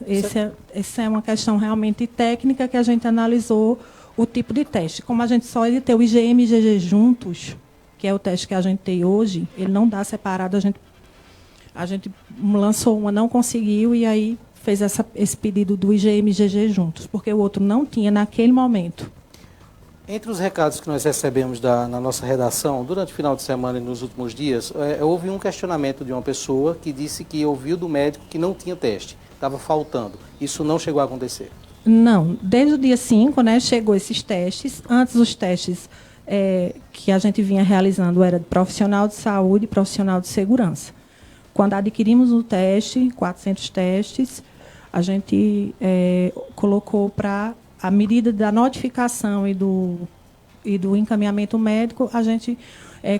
[SPEAKER 8] Essa é uma questão realmente técnica que a gente analisou o tipo de teste. Como a gente só ia ter o IgM e IgG juntos, que é o teste que a gente tem hoje, ele não dá separado, a gente lançou uma, não conseguiu, e aí fez esse pedido do IgM e IgG juntos, porque o outro não tinha naquele momento.
[SPEAKER 2] Entre os recados que nós recebemos na nossa redação, durante o final de semana e nos últimos dias, houve um questionamento de uma pessoa que disse que ouviu do médico que não tinha teste, estava faltando. Isso não chegou a acontecer?
[SPEAKER 8] Não. Desde o dia 5, né, chegou esses testes. Antes, os testes que a gente vinha realizando era de profissional de saúde e profissional de segurança. Quando adquirimos o teste, 400 testes, a gente colocou para a medida da notificação e do encaminhamento médico, a gente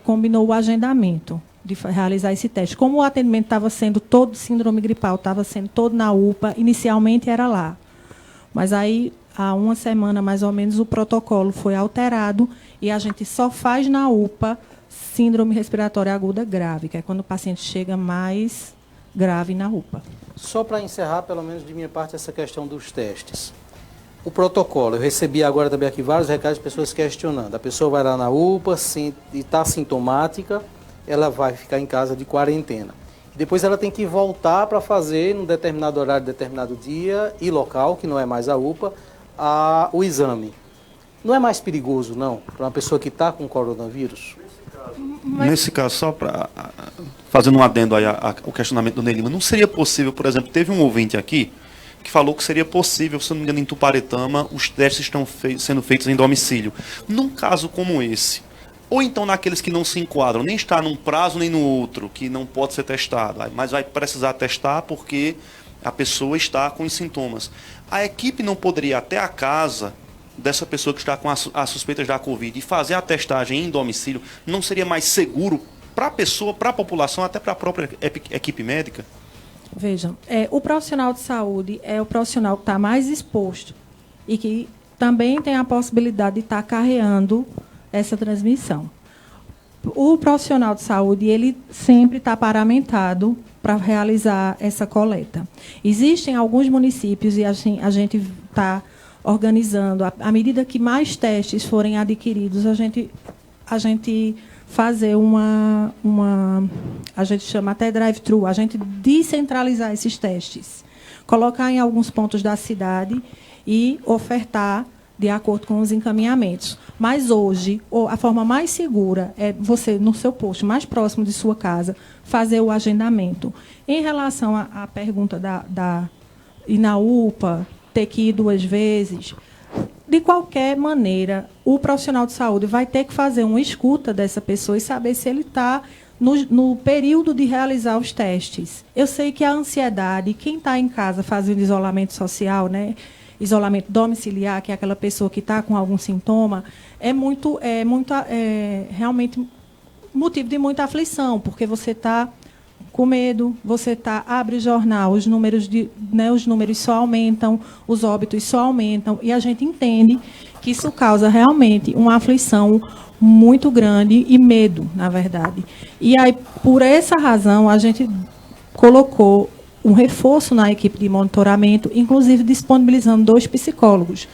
[SPEAKER 8] combinou o agendamento de realizar esse teste. Como o atendimento estava sendo todo síndrome gripal, estava sendo todo na UPA, inicialmente era lá. Mas aí, há uma semana mais ou menos, o protocolo foi alterado e a gente só faz na UPA síndrome respiratória aguda grave, que é quando o paciente chega mais grave na UPA.
[SPEAKER 2] Só para encerrar, pelo menos de minha parte, essa questão dos testes. O protocolo, eu recebi agora também aqui vários recados de pessoas questionando. A pessoa vai lá na UPA e está sintomática, ela vai ficar em casa de quarentena. Depois ela tem que voltar para fazer, num determinado horário, determinado dia e local, que não é mais a UPA, o exame. Não é mais perigoso, não, para uma pessoa que está com coronavírus?
[SPEAKER 4] Nesse caso, só para fazendo um adendo aí ao questionamento do Ney Lima, não seria possível, por exemplo, teve um ouvinte aqui que falou que seria possível, se não me engano, em Tuparetama, os testes estão sendo feitos em domicílio. Num caso como esse, ou então naqueles que não se enquadram, nem está num prazo nem no outro, que não pode ser testado, mas vai precisar testar porque a pessoa está com os sintomas. A equipe não poderia ir até a casa dessa pessoa que está com as suspeitas da Covid e fazer a testagem em domicílio? Não seria mais seguro para a pessoa, para a população, até para a própria equipe médica?
[SPEAKER 8] Vejam, o profissional de saúde é o profissional que está mais exposto e que também tem a possibilidade de estar acarreando essa transmissão. O profissional de saúde, ele sempre está paramentado para realizar essa coleta. Existem alguns municípios, e assim, a gente está organizando, à medida que mais testes forem adquiridos, a gente fazer a gente chama até drive-thru, a gente descentralizar esses testes, colocar em alguns pontos da cidade e ofertar de acordo com os encaminhamentos. Mas hoje, a forma mais segura é você, no seu posto mais próximo de sua casa, fazer o agendamento. Em relação à pergunta ir na UPA, ter que ir 2 vezes, de qualquer maneira, o profissional de saúde vai ter que fazer uma escuta dessa pessoa e saber se ele está no período de realizar os testes. Eu sei que a ansiedade, quem está em casa fazendo isolamento social, né, isolamento domiciliar, que é aquela pessoa que está com algum sintoma, é realmente motivo de muita aflição, porque você está com medo, você abre o jornal, os números só aumentam, os óbitos só aumentam, e a gente entende que isso causa realmente uma aflição muito grande e medo, na verdade. E aí, por essa razão, a gente colocou um reforço na equipe de monitoramento, inclusive disponibilizando 2 psicólogos.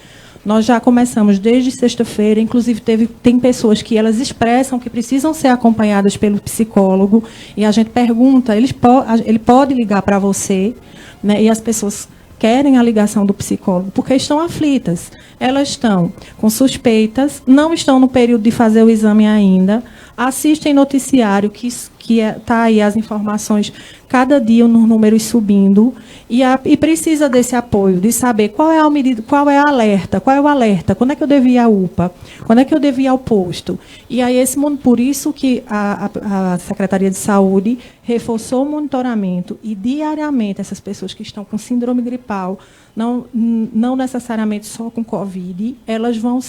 [SPEAKER 8] Nós já começamos desde sexta-feira, inclusive tem pessoas que elas expressam que precisam ser acompanhadas pelo psicólogo, e a gente pergunta, ele pode ligar para você, né, e as pessoas querem a ligação do psicólogo, porque estão aflitas. Elas estão com suspeitas, não estão no período de fazer o exame ainda, assistem noticiário, que está aí as informações, cada dia os números subindo, e precisa desse apoio, de saber qual é a medida, qual é o alerta, quando é que eu devo ir à UPA, quando é que eu devo ir ao posto. E aí, por isso que a Secretaria de Saúde reforçou o monitoramento, e diariamente essas pessoas que estão com síndrome gripal, não necessariamente só com Covid, elas vão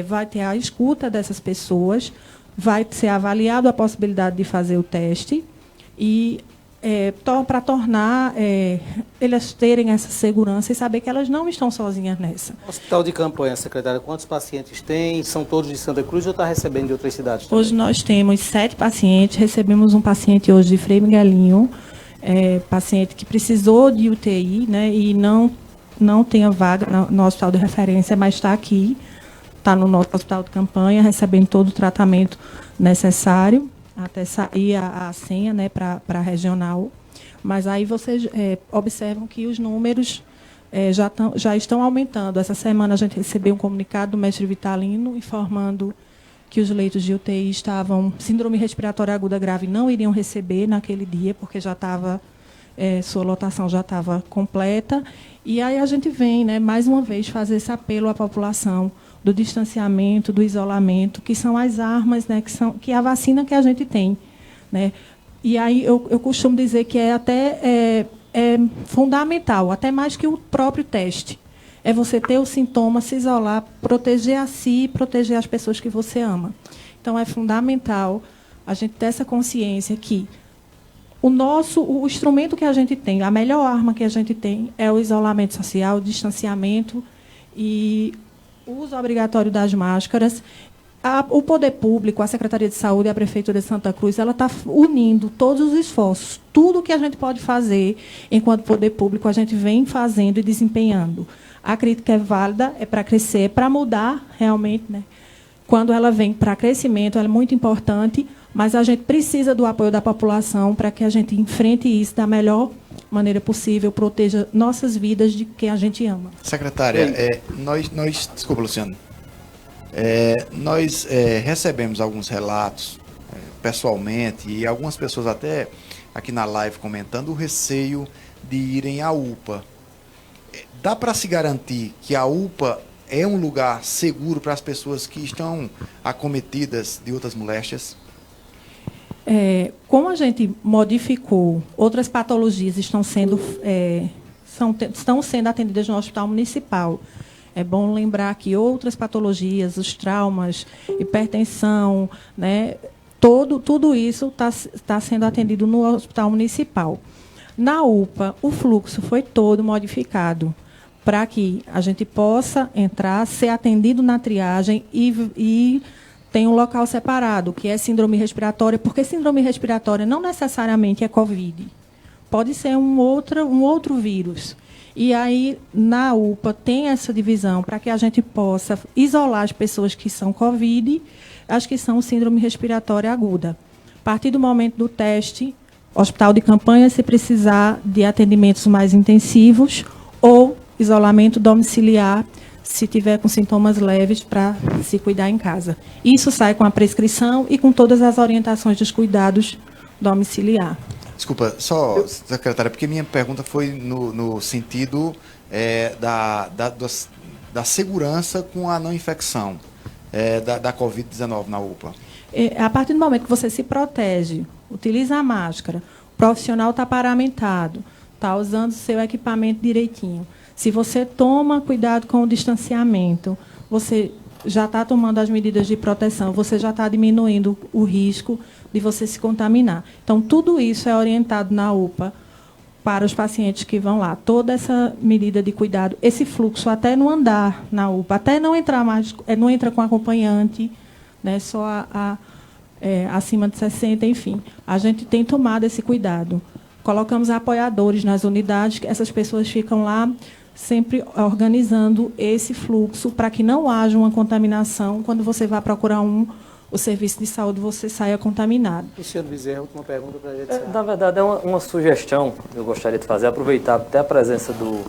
[SPEAKER 8] vai ter a escuta dessas pessoas, vai ser avaliado a possibilidade de fazer o teste, e para tornar elas terem essa segurança e saber que elas não estão sozinhas nessa.
[SPEAKER 2] Hospital de campanha, secretária, quantos pacientes tem? São todos de Santa Cruz ou está recebendo de outras cidades também?
[SPEAKER 8] Hoje nós temos 7 pacientes, recebemos um paciente hoje de Frei Miguelinho, paciente que precisou de UTI, né, e não tem a vaga no hospital de referência, mas está aqui, está no nosso hospital de campanha, recebendo todo o tratamento necessário, até sair a senha, né, para a regional. Mas aí vocês observam que os números já estão aumentando. Essa semana a gente recebeu um comunicado do mestre Vitalino informando que os leitos de UTI estavam, síndrome respiratória aguda grave, não iriam receber naquele dia, porque já estava, sua lotação já estava completa. E aí a gente vem, né, mais uma vez, fazer esse apelo à população do distanciamento, do isolamento, que são as armas, né, que é a vacina que a gente tem, né? E aí eu costumo dizer que é fundamental, até mais que o próprio teste. É você ter o sintoma, se isolar, proteger a si e proteger as pessoas que você ama. Então, é fundamental a gente ter essa consciência que o instrumento que a gente tem, a melhor arma que a gente tem é o isolamento social, o distanciamento e o uso obrigatório das máscaras. O poder público, a Secretaria de Saúde e a Prefeitura de Santa Cruz, ela está unindo todos os esforços. Tudo que a gente pode fazer enquanto poder público, a gente vem fazendo e desempenhando. A crítica é válida, é para crescer, é para mudar realmente, né? Quando ela vem para crescimento, ela é muito importante, mas a gente precisa do apoio da população para que a gente enfrente isso da melhor maneira possível, proteja nossas vidas de quem a gente ama.
[SPEAKER 5] Secretária, desculpa, Luciano. Nós recebemos alguns relatos pessoalmente e algumas pessoas até aqui na live comentando o receio de irem à UPA. Dá para se garantir que a UPA é um lugar seguro para as pessoas que estão acometidas de outras moléstias?
[SPEAKER 8] Como a gente modificou, outras patologias estão sendo atendidas no Hospital Municipal. É bom lembrar que outras patologias, os traumas, hipertensão, né, tudo isso está sendo atendido no Hospital Municipal. Na UPA, o fluxo foi todo modificado para que a gente possa entrar, ser atendido na triagem e tem um local separado, que é síndrome respiratória, porque síndrome respiratória não necessariamente é Covid. Pode ser um outro vírus. E aí, na UPA, tem essa divisão para que a gente possa isolar as pessoas que são Covid, as que são síndrome respiratória aguda. A partir do momento do teste, hospital de campanha, se precisar de atendimentos mais intensivos, ou isolamento domiciliar, se tiver com sintomas leves, para se cuidar em casa. Isso sai com a prescrição e com todas as orientações dos cuidados domiciliar.
[SPEAKER 5] Desculpa, secretária, porque minha pergunta foi no sentido da segurança com a não infecção da Covid-19 na UPA.
[SPEAKER 8] A partir do momento que você se protege, utiliza a máscara, o profissional está paramentado, está usando o seu equipamento direitinho. Se você toma cuidado com o distanciamento, você já está tomando as medidas de proteção, você já está diminuindo o risco de você se contaminar. Então, tudo isso é orientado na UPA para os pacientes que vão lá. Toda essa medida de cuidado, esse fluxo até no andar na UPA, até não entrar mais, não entra com acompanhante, né, só acima de 60, enfim. A gente tem tomado esse cuidado. Colocamos apoiadores nas unidades, que essas pessoas ficam lá sempre organizando esse fluxo para que não haja uma contaminação. Quando você vai procurar o serviço de saúde, você saia contaminado.
[SPEAKER 2] Luciano Bezerra, última pergunta para a gente.
[SPEAKER 3] Na verdade, é uma sugestão que eu gostaria de fazer, aproveitar até a presença do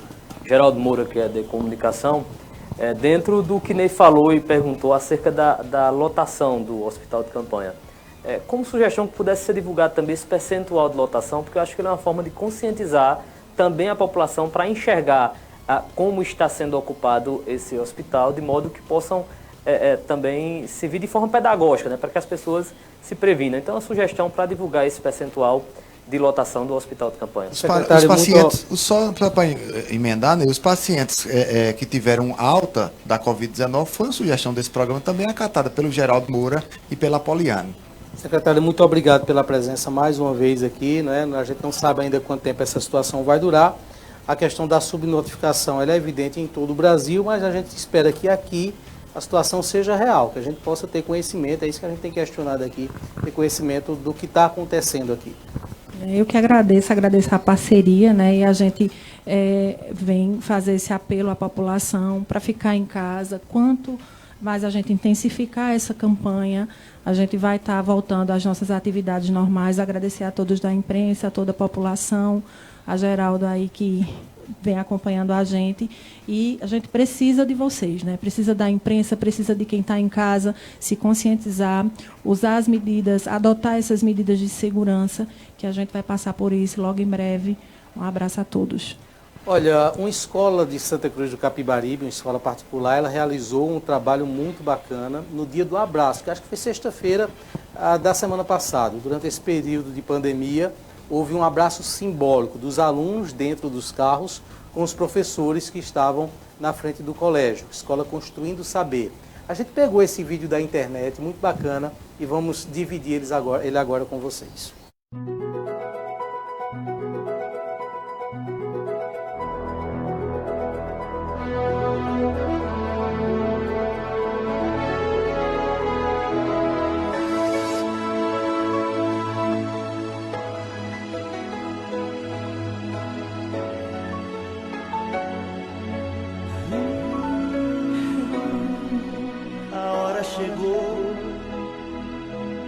[SPEAKER 3] Geraldo Moura, que é de comunicação, dentro do que Ney falou e perguntou acerca da lotação do hospital de campanha. Como sugestão que pudesse ser divulgado também esse percentual de lotação, porque eu acho que ele é uma forma de conscientizar também a população para enxergar como está sendo ocupado esse hospital, de modo que possam também servir de forma pedagógica, né, para que as pessoas se previnam. Então, a sugestão para divulgar esse percentual de lotação do hospital de campanha.
[SPEAKER 5] Os pacientes, só para emendar, né, os pacientes que tiveram alta da Covid-19 foi uma sugestão desse programa também acatada pelo Geraldo Moura e pela Poliane.
[SPEAKER 2] Secretário, muito obrigado pela presença mais uma vez aqui, né? A gente não sabe ainda quanto tempo essa situação vai durar. A questão da subnotificação ela é evidente em todo o Brasil, mas a gente espera que aqui a situação seja real, que a gente possa ter conhecimento, é isso que a gente tem questionado aqui, ter conhecimento do que está acontecendo aqui.
[SPEAKER 8] Eu que agradeço a parceria, né? E a gente vem fazer esse apelo à população para ficar em casa. Quanto mais a gente intensificar essa campanha, a gente vai estar voltando às nossas atividades normais. Agradecer a todos da imprensa, a toda a população, a Geraldo aí que vem acompanhando a gente, e a gente precisa de vocês, né? Precisa da imprensa, precisa de quem está em casa se conscientizar, usar as medidas, adotar essas medidas de segurança, que a gente vai passar por isso logo em breve. Um abraço a todos.
[SPEAKER 2] Olha, uma escola de Santa Cruz do Capibaribe, uma escola particular, ela realizou um trabalho muito bacana no dia do abraço, que acho que foi sexta-feira da semana passada. Durante esse período de pandemia, houve um abraço simbólico dos alunos dentro dos carros com os professores que estavam na frente do colégio, Escola Construindo Saber. A gente pegou esse vídeo da internet, muito bacana, e vamos dividir ele agora com vocês.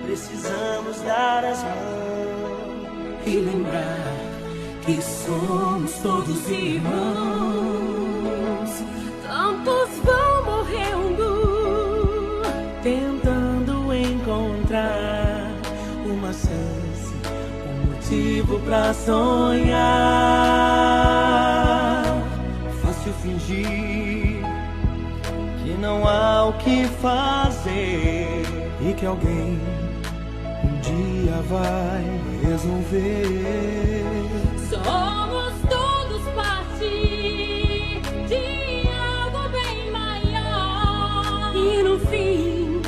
[SPEAKER 10] Precisamos dar as mãos e lembrar que somos todos irmãos. Tantos vão morrendo, tentando encontrar uma chance, um motivo pra sonhar. Fácil fingir que não há o que fazer e que alguém um dia vai resolver.
[SPEAKER 11] Somos todos parte de algo bem maior.
[SPEAKER 10] E no fim,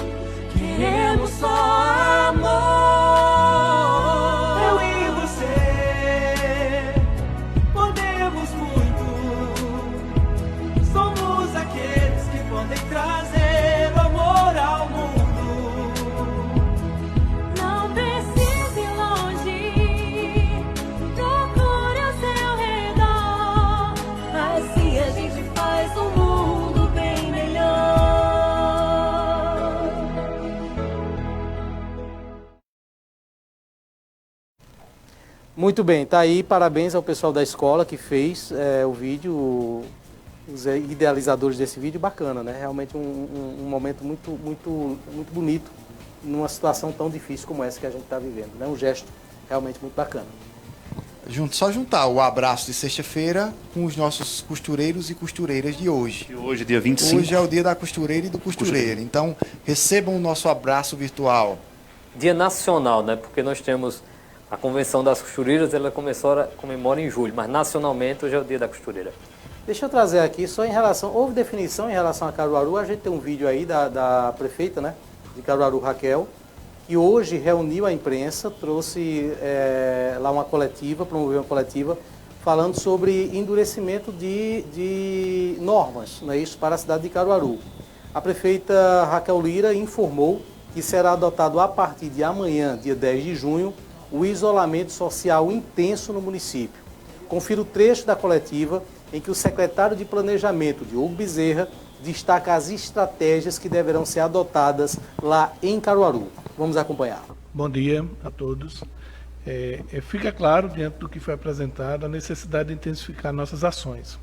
[SPEAKER 10] queremos só amor. Eu e você podemos muito. Somos aqueles que podem trazer o amor ao mundo.
[SPEAKER 2] Muito bem, tá aí, parabéns ao pessoal da escola que fez o vídeo, os idealizadores desse vídeo, bacana, né? Realmente um momento muito bonito, numa situação tão difícil como essa que a gente está vivendo, né? Um gesto realmente muito bacana.
[SPEAKER 5] Só juntar o abraço de sexta-feira com os nossos costureiros e costureiras de hoje.
[SPEAKER 4] E hoje, dia 25.
[SPEAKER 5] Hoje é o dia da costureira e do costureiro, então recebam o nosso abraço virtual.
[SPEAKER 3] Dia nacional, né? Porque nós temos a Convenção das Costureiras, ela comemora em julho, mas nacionalmente hoje é o dia da costureira.
[SPEAKER 2] Deixa eu trazer aqui, só em relação, houve definição em relação a Caruaru, a gente tem um vídeo aí da prefeita, né, de Caruaru, Raquel, que hoje reuniu a imprensa, trouxe lá uma coletiva, promoveu uma coletiva, falando sobre endurecimento de normas, não é isso, para a cidade de Caruaru. A prefeita Raquel Lira informou que será adotado a partir de amanhã, dia 10 de junho, o isolamento social intenso no município. Confira o trecho da coletiva em que o secretário de Planejamento, Diogo Bezerra, destaca as estratégias que deverão ser adotadas lá em Caruaru. Vamos acompanhar.
[SPEAKER 12] Bom dia a todos. Fica claro, diante do que foi apresentado, a necessidade de intensificar nossas ações.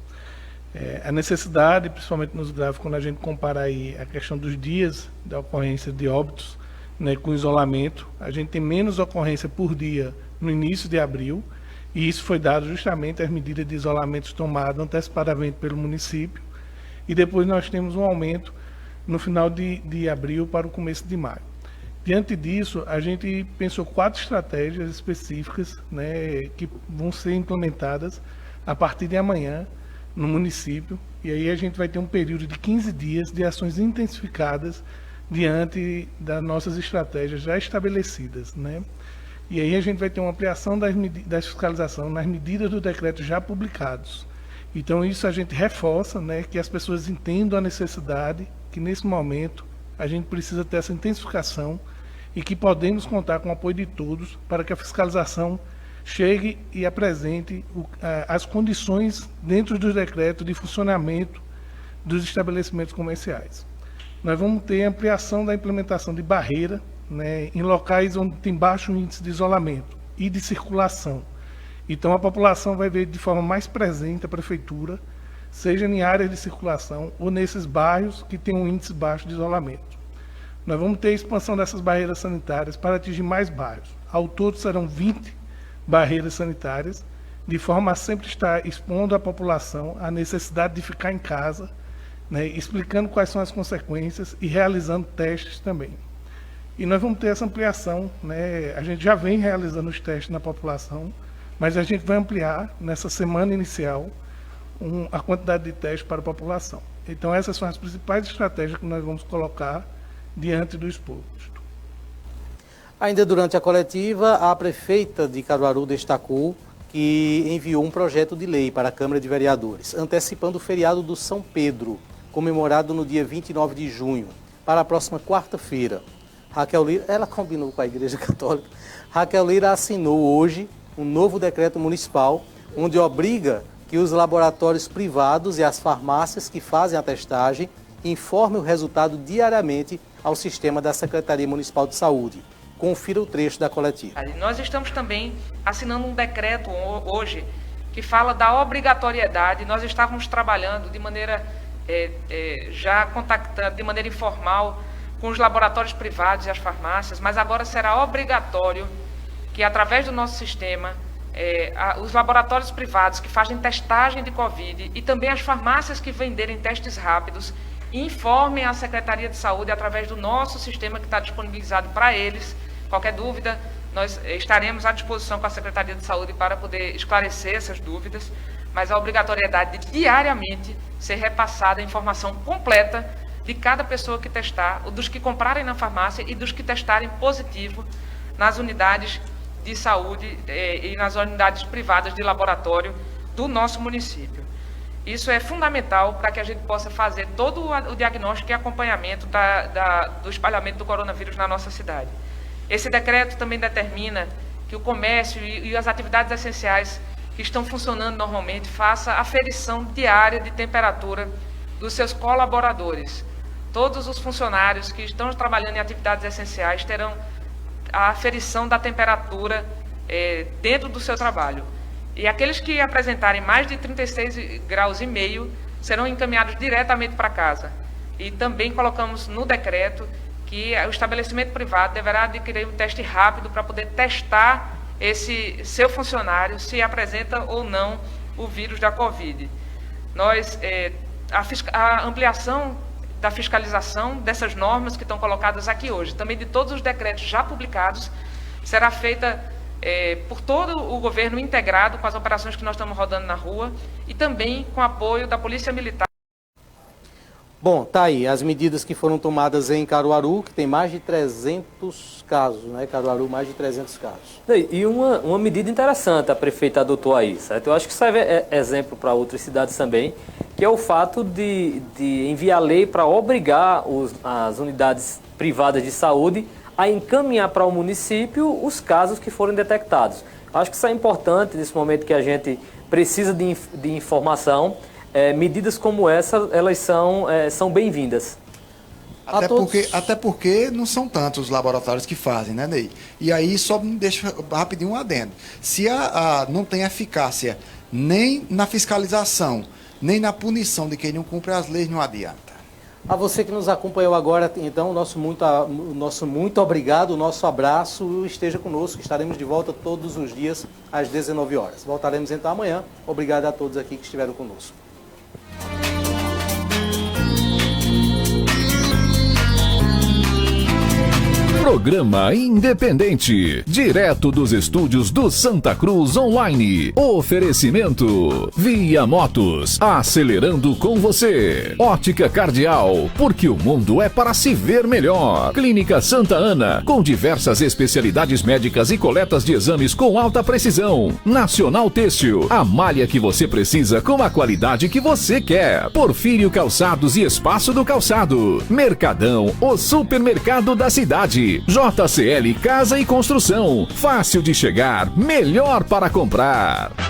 [SPEAKER 12] A necessidade, principalmente nos gráficos, quando a gente compara aí a questão dos dias da ocorrência de óbitos, né, com isolamento, a gente tem menos ocorrência por dia no início de abril, e isso foi dado justamente às medidas de isolamento tomadas antecipadamente pelo município, e depois nós temos um aumento no final de abril para o começo de maio. Diante disso, a gente pensou 4 estratégias específicas, né, que vão ser implementadas a partir de amanhã no município, e aí a gente vai ter um período de 15 dias de ações intensificadas diante das nossas estratégias já estabelecidas, né? E aí a gente vai ter uma ampliação da fiscalização nas medidas do decreto já publicados. Então isso a gente reforça, né, que as pessoas entendam a necessidade, que nesse momento a gente precisa ter essa intensificação e que podemos contar com o apoio de todos para que a fiscalização chegue e apresente as condições dentro dos decretos de funcionamento dos estabelecimentos comerciais. Nós vamos ter ampliação da implementação de barreira, né, em locais onde tem baixo índice de isolamento e de circulação. Então a população vai ver de forma mais presente a prefeitura, seja em áreas de circulação ou nesses bairros que têm um índice baixo de isolamento. Nós vamos ter a expansão dessas barreiras sanitárias para atingir mais bairros. Ao todo serão 20 barreiras sanitárias, de forma a sempre estar expondo à população a necessidade de ficar em casa, né, explicando quais são as consequências e realizando testes também. E nós vamos ter essa ampliação, né, a gente já vem realizando os testes na população, mas a gente vai ampliar nessa semana inicial a quantidade de testes para a população. Então essas são as principais estratégias que nós vamos colocar diante do exposto.
[SPEAKER 2] Ainda durante a coletiva, a prefeita de Caruaru destacou que enviou um projeto de lei para a Câmara de Vereadores, antecipando o feriado do São Pedro, comemorado no dia 29 de junho, para a próxima quarta-feira. Raquel Lira, ela combinou com a Igreja Católica, Raquel Lira assinou hoje um novo decreto municipal, onde obriga que os laboratórios privados e as farmácias que fazem a testagem informem o resultado diariamente ao sistema da Secretaria Municipal de Saúde. Confira o trecho da coletiva.
[SPEAKER 13] Nós estamos também assinando um decreto hoje que fala da obrigatoriedade. Nós estávamos trabalhando de maneira, já contactando de maneira informal com os laboratórios privados e as farmácias, mas agora será obrigatório que através do nosso sistema, os laboratórios privados que fazem testagem de Covid e também as farmácias que venderem testes rápidos informem a Secretaria de Saúde através do nosso sistema que está disponibilizado para eles. Qualquer dúvida, nós estaremos à disposição com a Secretaria de Saúde para poder esclarecer essas dúvidas, mas a obrigatoriedade de diariamente ser repassada a informação completa de cada pessoa que testar, dos que comprarem na farmácia e dos que testarem positivo nas unidades de saúde e nas unidades privadas de laboratório do nosso município. Isso é fundamental para que a gente possa fazer todo o diagnóstico e acompanhamento do espalhamento do coronavírus na nossa cidade. Esse decreto também determina que o comércio e as atividades essenciais que estão funcionando normalmente faça aferição diária de temperatura dos seus colaboradores. Todos os funcionários que estão trabalhando em atividades essenciais terão a aferição da temperatura dentro do seu trabalho. E aqueles que apresentarem mais de 36,5 graus serão encaminhados diretamente para casa. E também colocamos no decreto que o estabelecimento privado deverá adquirir um teste rápido para poder testar esse seu funcionário se apresenta ou não o vírus da Covid. A ampliação da fiscalização dessas normas que estão colocadas aqui hoje, também de todos os decretos já publicados, será feita por todo o governo integrado com as operações que nós estamos rodando na rua e também com apoio da Polícia Militar.
[SPEAKER 2] Bom, tá aí as medidas que foram tomadas em Caruaru, que tem mais de 300 casos, né? Caruaru, mais de 300 casos.
[SPEAKER 3] E uma medida interessante a prefeita adotou aí, certo? Eu acho que serve exemplo para outras cidades também, que é o fato de enviar lei para obrigar as unidades privadas de saúde a encaminhar para o município os casos que forem detectados. Acho que isso é importante nesse momento que a gente precisa de informação. Medidas como essa, elas são bem-vindas.
[SPEAKER 5] Até porque não são tantos os laboratórios que fazem, né, Ney? E aí só me deixa rapidinho um adendo. Se não tem eficácia nem na fiscalização, nem na punição de quem não cumpre as leis, não adianta.
[SPEAKER 2] A você que nos acompanhou agora, então, nosso muito obrigado, o nosso abraço, esteja conosco, estaremos de volta todos os dias às 19 horas. Voltaremos então amanhã. Obrigado a todos aqui que estiveram conosco.
[SPEAKER 1] Programa Independente, direto dos estúdios do Santa Cruz Online. Oferecimento Via Motos, acelerando com você. Ótica Cardial, porque o mundo é para se ver melhor. Clínica Santa Ana, com diversas especialidades médicas e coletas de exames com alta precisão. Nacional Têxtil, a malha que você precisa com a qualidade que você quer. Porfírio Calçados e Espaço do Calçado. Mercadão, o supermercado da cidade. JCL Casa e Construção, fácil de chegar, melhor para comprar.